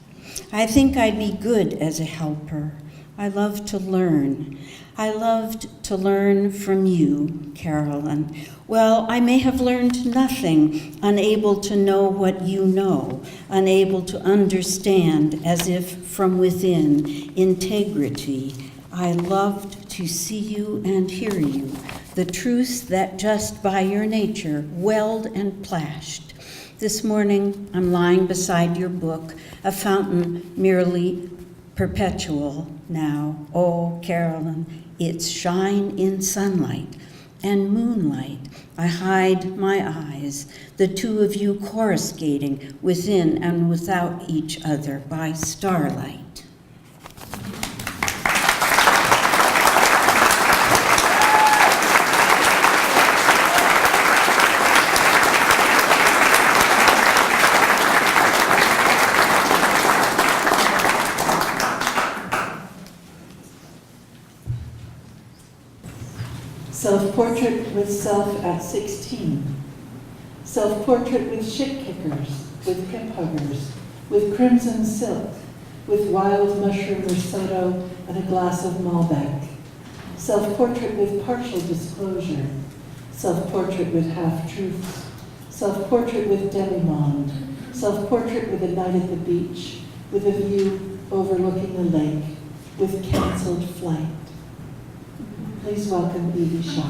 I think I'd be good as a helper. I love to learn. I loved to learn from you, Carolyn. Well, I may have learned nothing, unable to know what you know, unable to understand as if from within, integrity. I loved to see you and hear you, the truths that just by your nature welled and plashed. This morning, I'm lying beside your book, a fountain merely perpetual now. Oh, Carolyn, it's shine in sunlight and moonlight. I hide my eyes, the two of you coruscating within and without each other by starlight. Self-portrait with self at 16. Self-portrait with shit kickers, with pimp huggers, with crimson silk, with wild mushroom risotto and a glass of Malbec. Self-portrait with partial disclosure. Self-portrait with half-truths. Self-portrait with demi-monde. Self-portrait with a night at the beach, with a view overlooking the lake, with canceled flight. Please welcome Evie Shaw.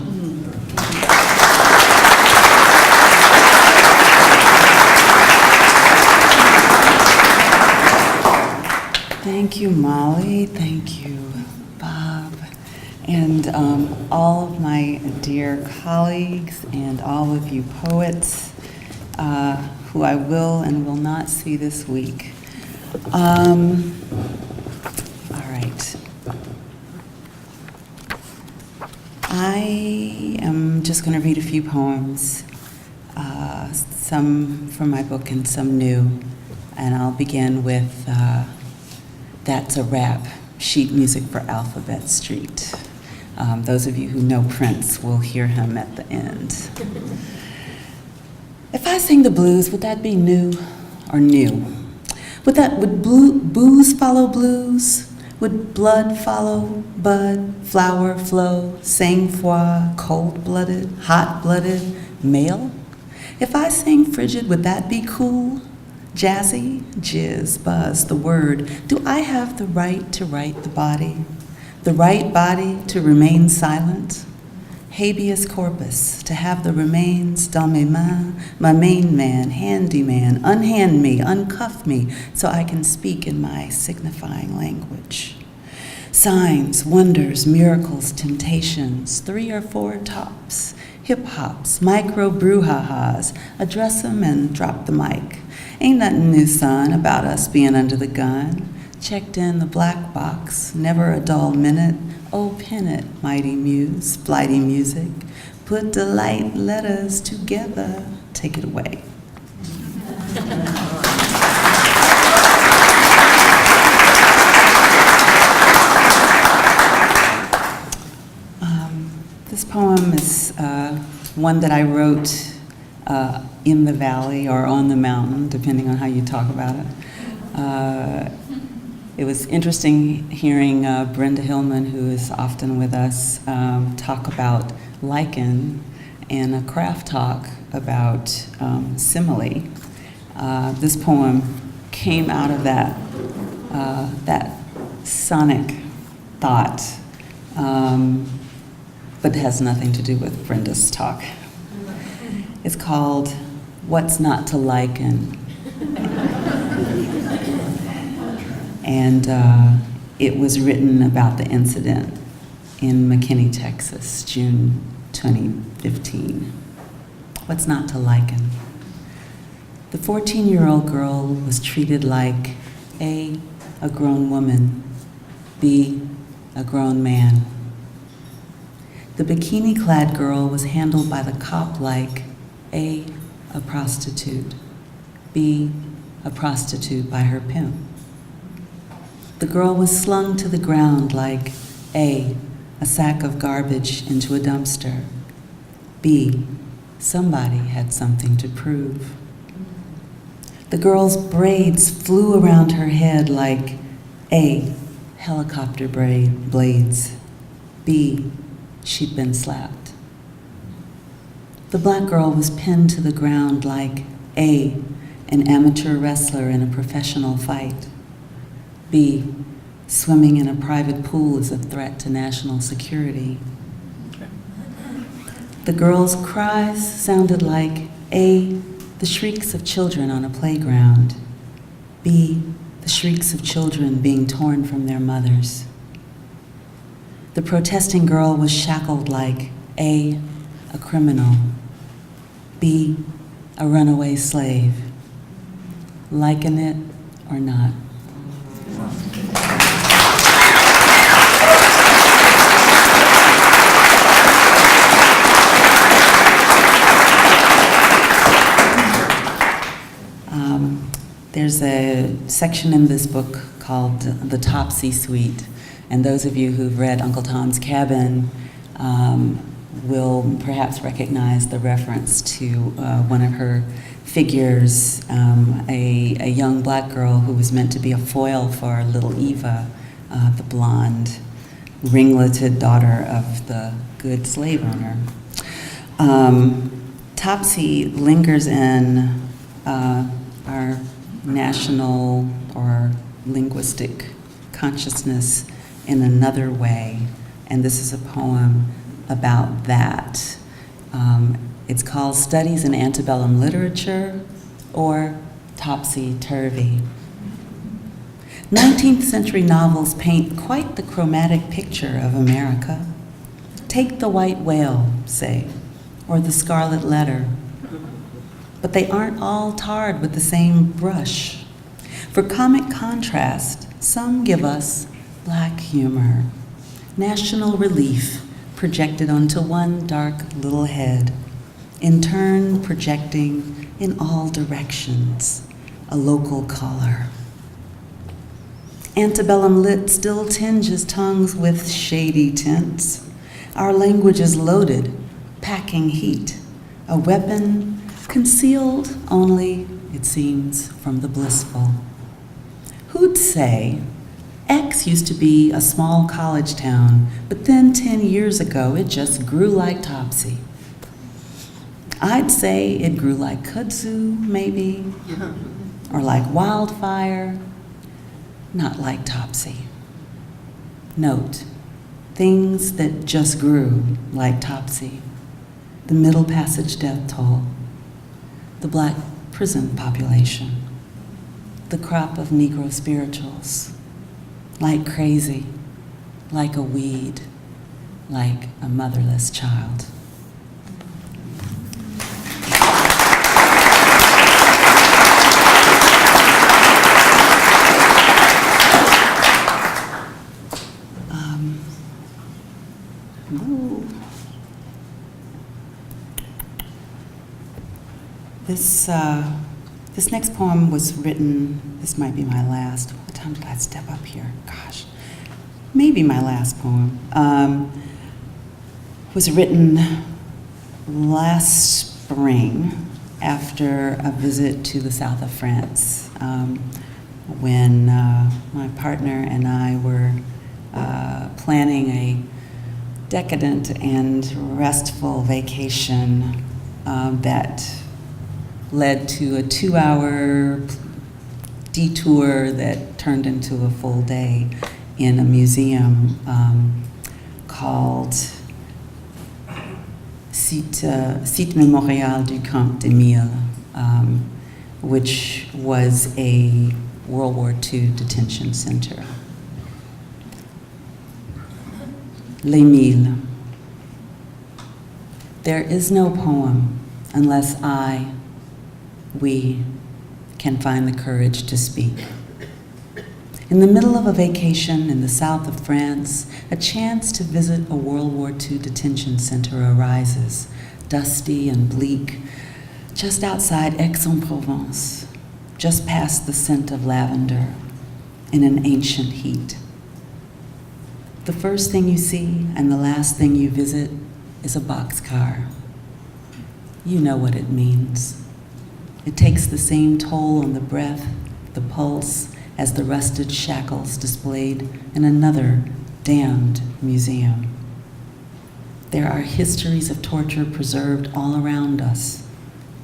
Thank you, Molly. Thank you, Bob. And all of my dear colleagues and all of you poets who I will and will not see this week. All right. I am just going to read a few poems, some from my book and some new. And I'll begin with That's a Rap, sheet music for Alphabet Street. Those of you who know Prince will hear him at the end. If I sing the blues, would that be new or new? Would booze follow blues? Would blood follow bud, flower flow, sang-froid, cold-blooded, hot-blooded, male? If I sang frigid, would that be cool? Jazzy, jizz, buzz, the word. Do I have the right to write the body? The right body to remain silent? Habeas corpus, to have the remains dans mes mains, my main man, handyman, unhand me, uncuff me, so I can speak in my signifying language. Signs, wonders, miracles, temptations, 3 or 4 tops, hip-hops, micro brouhahas, address them and drop the mic. Ain't nothing new, son, about us being under the gun. Checked in the black box, never a dull minute. Oh, pin it, mighty muse, flighty music. Put delight letters together. Take it away. This poem is one that I wrote in the valley or on the mountain, depending on how you talk about it. It was interesting hearing Brenda Hillman, who is often with us, talk about lichen and a craft talk about simile. This poem came out of that sonic thought, but has nothing to do with Brenda's talk. It's called What's Not to Liken. And it was written about the incident in McKinney, Texas, June 2015. What's not to liken? The 14-year-old girl was treated like A, a grown woman, B, a grown man. The bikini-clad girl was handled by the cop like A, a prostitute, B, a prostitute by her pimp. The girl was slung to the ground like A, a sack of garbage into a dumpster, B, somebody had something to prove. The girl's braids flew around her head like A, helicopter blades, B, she'd been slapped. The black girl was pinned to the ground like A, an amateur wrestler in a professional fight, B, swimming in a private pool is a threat to national security. The girl's cries sounded like A, the shrieks of children on a playground, B, the shrieks of children being torn from their mothers. The protesting girl was shackled like A, a criminal, B, a runaway slave. Liken it or not. There's a section in this book called The Topsy Suite, and those of you who've read Uncle Tom's Cabin will perhaps recognize the reference to one of her figures, a young black girl who was meant to be a foil for little Eva, the blonde, ringleted daughter of the good slave owner. Topsy lingers in our national or linguistic consciousness in another way, and this is a poem about that. It's called Studies in Antebellum Literature, or Topsy-Turvy. 19th century novels paint quite the chromatic picture of America. Take The White Whale, say, or The Scarlet Letter. But they aren't all tarred with the same brush. For comic contrast, some give us black humor, national relief projected onto one dark little head, in turn projecting in all directions a local color. Antebellum lit still tinges tongues with shady tints. Our language is loaded, packing heat, a weapon concealed only, it seems, from the blissful. Who'd say X used to be a small college town, but then 10 years ago it just grew like Topsy? I'd say it grew like kudzu, maybe. or like wildfire, not like Topsy. Note, things that just grew like Topsy, the Middle Passage death toll, the Black prison population, the crop of Negro spirituals, like crazy, like a weed, like a motherless child. This next poem was written, this might be my last. What time did I step up here? Gosh, maybe my last poem. Was written last spring after a visit to the south of France, when my partner and I were planning a decadent and restful vacation that led to a 2-hour detour that turned into a full day in a museum called Site Mémorial du Camp d'Emile, which was a World War II detention center. Les Milles. There is no poem unless we can find the courage to speak. In the middle of a vacation in the south of France, a chance to visit a World War II detention center arises, dusty and bleak, just outside Aix-en-Provence, just past the scent of lavender in an ancient heat. The first thing you see and the last thing you visit is a boxcar. You know what it means. It takes the same toll on the breath, the pulse, as the rusted shackles displayed in another damned museum. There are histories of torture preserved all around us,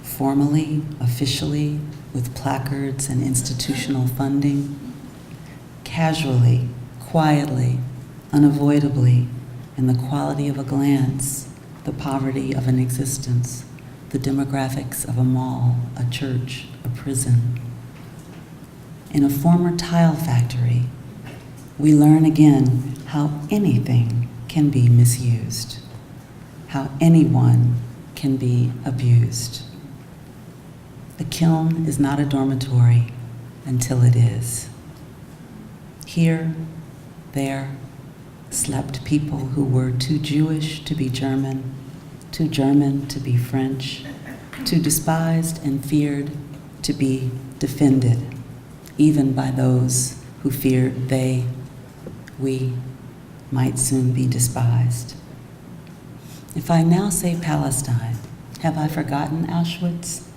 formally, officially, with placards and institutional funding, casually, quietly, unavoidably, in the quality of a glance, the poverty of an existence, the demographics of a mall, a church, a prison. In a former tile factory, we learn again how anything can be misused, how anyone can be abused. The kiln is not a dormitory until it is. Here, there, slept people who were too Jewish to be German, too German to be French, too despised and feared to be defended, even by those who feared we might soon be despised. If I now say Palestine, have I forgotten Auschwitz?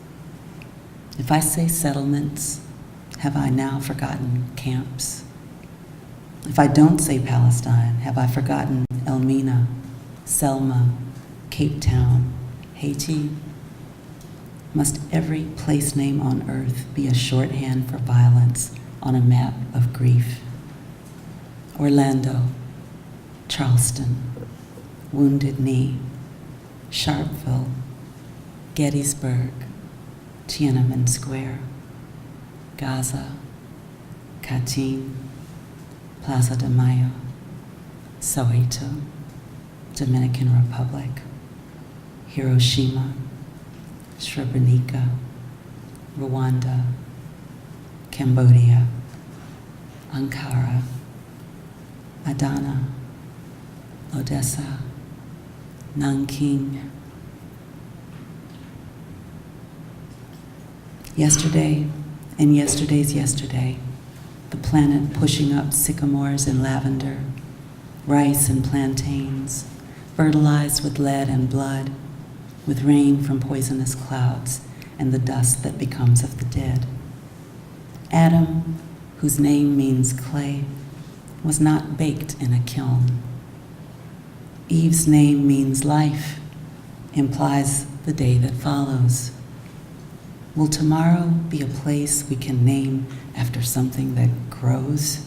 If I say settlements, have I now forgotten camps? If I don't say Palestine, have I forgotten Elmina, Selma, Cape Town, Haiti? Must every place name on earth be a shorthand for violence on a map of grief? Orlando, Charleston, Wounded Knee, Sharpeville, Gettysburg, Tiananmen Square, Gaza, Katyn, Plaza de Mayo, Soweto, Dominican Republic, Hiroshima, Srebrenica, Rwanda, Cambodia, Ankara, Adana, Odessa, Nanking. Yesterday and yesterday's yesterday, the planet pushing up sycamores and lavender, rice and plantains, fertilized with lead and blood, with rain from poisonous clouds and the dust that becomes of the dead. Adam, whose name means clay, was not baked in a kiln. Eve's name means life, implies the day that follows. Will tomorrow be a place we can name after something that grows?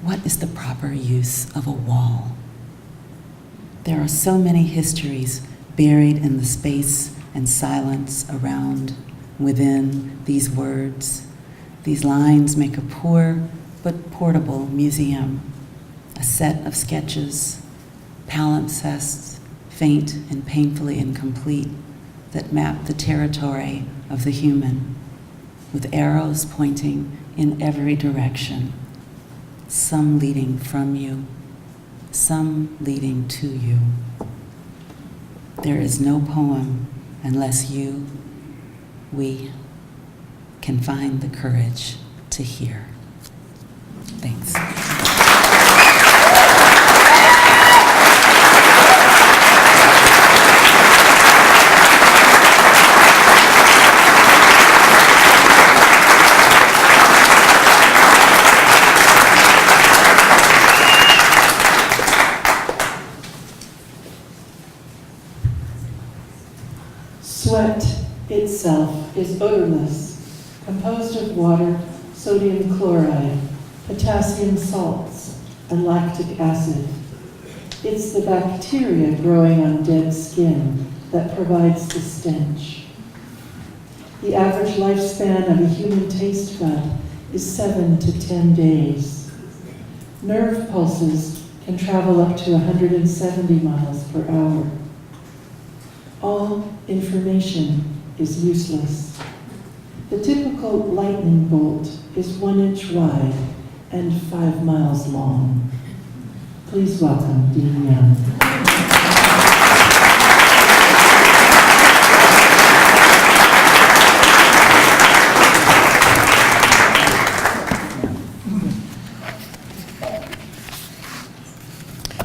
What is the proper use of a wall? There are so many histories buried in the space and silence around, within these words. These lines make a poor but portable museum, a set of sketches, palimpsests, faint and painfully incomplete, that map the territory of the human, with arrows pointing in every direction, some leading from you, some leading to you. There is no poem unless you, we, can find the courage to hear. Thanks. Sweat itself is odorless, composed of water, sodium chloride, potassium salts, and lactic acid. It's the bacteria growing on dead skin that provides the stench. The average lifespan of a human taste bud is 7 to 10 days. Nerve pulses can travel up to 170 miles per hour. All information is useless. The typical lightning bolt is 1 inch wide and 5 miles long. Please welcome Dean Young.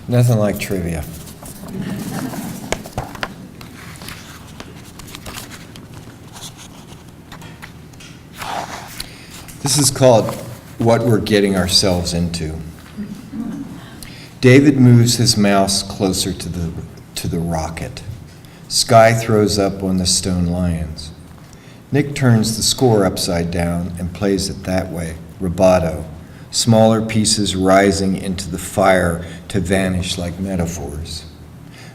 Nothing like trivia. This is called What We're Getting Ourselves Into. David moves his mouse closer to the rocket. Sky throws up on the stone lions. Nick turns the score upside down and plays it that way, rubato, smaller pieces rising into the fire to vanish like metaphors.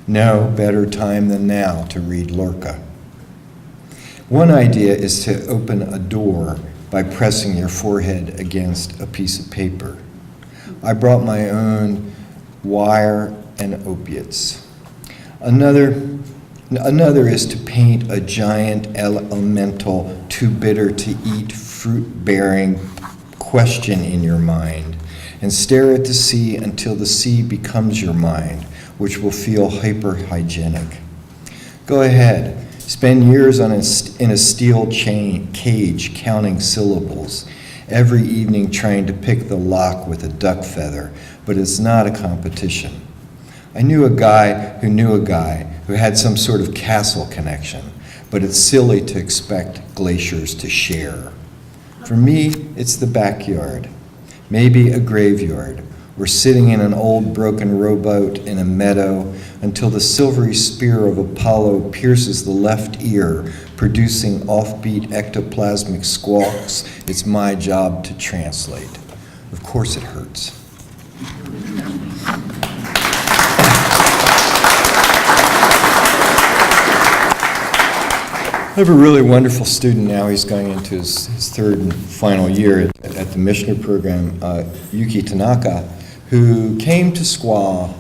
No better time than now to read Lorca. One idea is to open a door by pressing your forehead against a piece of paper. I brought my own wire and opiates. Another is to paint a giant elemental, too bitter to eat, fruit-bearing question in your mind and stare at the sea until the sea becomes your mind, which will feel hyper-hygienic. Go ahead. Spend years in a steel cage counting syllables, every evening trying to pick the lock with a duck feather, but it's not a competition. I knew a guy who had some sort of castle connection, but it's silly to expect glaciers to share. For me, it's the backyard, maybe a graveyard, or sitting in an old broken rowboat in a meadow until the silvery spear of Apollo pierces the left ear, producing offbeat ectoplasmic squawks it's my job to translate. Of course it hurts. I have a really wonderful student now. He's going into his third and final year at the Missioner program, Yuki Tanaka, who came to SQUA,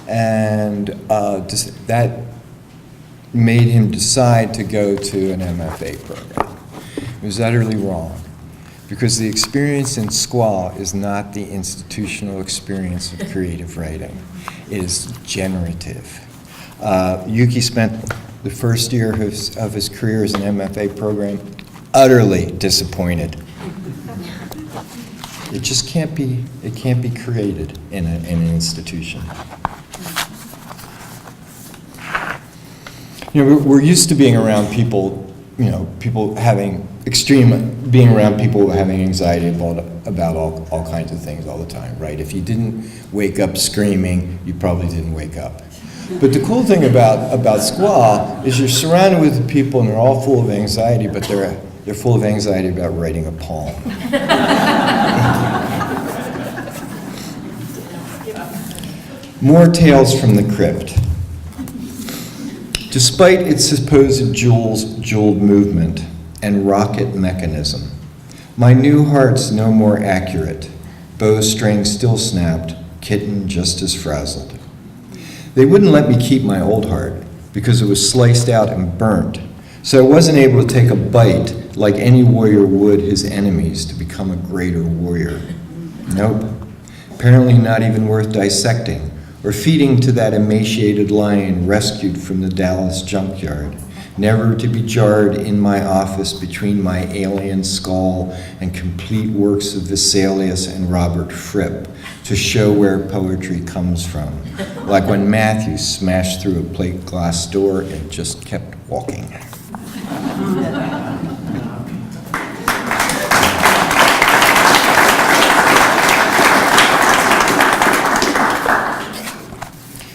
and that made him decide to go to an MFA program. It was utterly wrong, because the experience in SQUA is not the institutional experience of creative writing. It is generative. Yuki spent the first year of his career as an MFA program utterly disappointed. It just can't be created in an institution. You know, we're used to being around people, people having being around people having anxiety about all kinds of things all the time, right? If you didn't wake up screaming, you probably didn't wake up. But the cool thing about Squaw is you're surrounded with people and they're all full of anxiety, but they're full of anxiety about writing a poem. More tales from the crypt. Despite its supposed jeweled movement and rocket mechanism, my new heart's no more accurate. Bowstring still snapped, kitten just as frazzled. They wouldn't let me keep my old heart because it was sliced out and burnt, so I wasn't able to take a bite like any warrior would his enemies to become a greater warrior. Nope. Apparently not even worth dissecting or feeding to that emaciated lion rescued from the Dallas junkyard, never to be jarred in my office between my alien skull and complete works of Vesalius and Robert Fripp to show where poetry comes from, like when Matthew smashed through a plate glass door and just kept walking.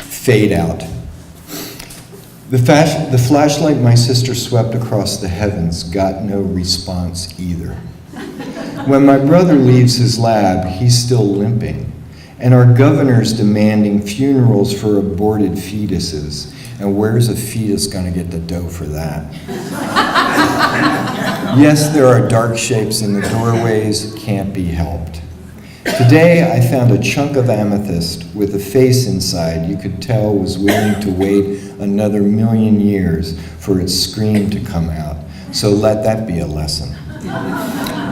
Fade out. The flashlight my sister swept across the heavens got no response either. When my brother leaves his lab, he's still limping, and our governor's demanding funerals for aborted fetuses. And where's a fetus gonna get the dough for that? Yes, there are dark shapes in the doorways, can't be helped. Today, I found a chunk of amethyst with a face inside you could tell was willing to wait another 1,000,000 years for its scream to come out. So let that be a lesson.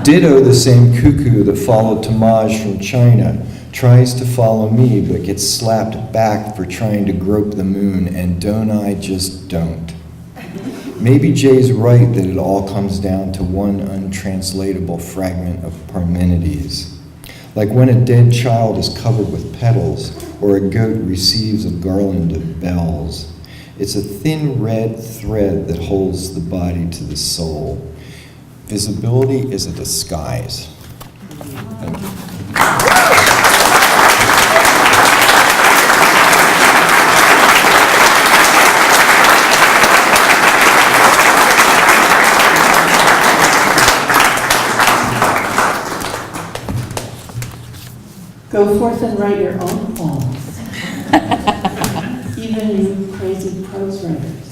Ditto the same cuckoo that followed Tamaj from China tries to follow me but gets slapped back for trying to grope the moon, and don't I just don't. Maybe Jay's right that it all comes down to one untranslatable fragment of Parmenides. Like when a dead child is covered with petals, or a goat receives a garland of bells. It's a thin red thread that holds the body to the soul. Visibility is a disguise. Thank you. Go forth and write your own poems. Even you crazy prose writers.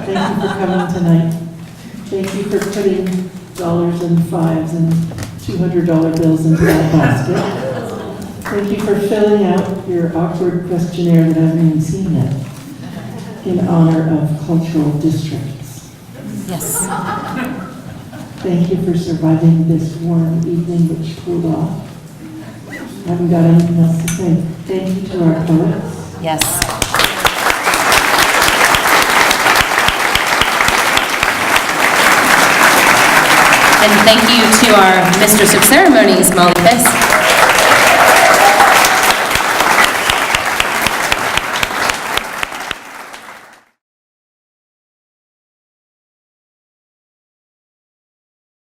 Thank you for coming tonight. Thank you for putting dollars and fives and $200 bills into that basket. Thank you for filling out your awkward questionnaire that I haven't even seen yet in honor of cultural districts. Yes. Thank you for surviving this warm evening which cooled off. I haven't got anything else to say. Thank you to our poets. Yes. And thank you to our Mistress of Ceremonies, Molly Fisk.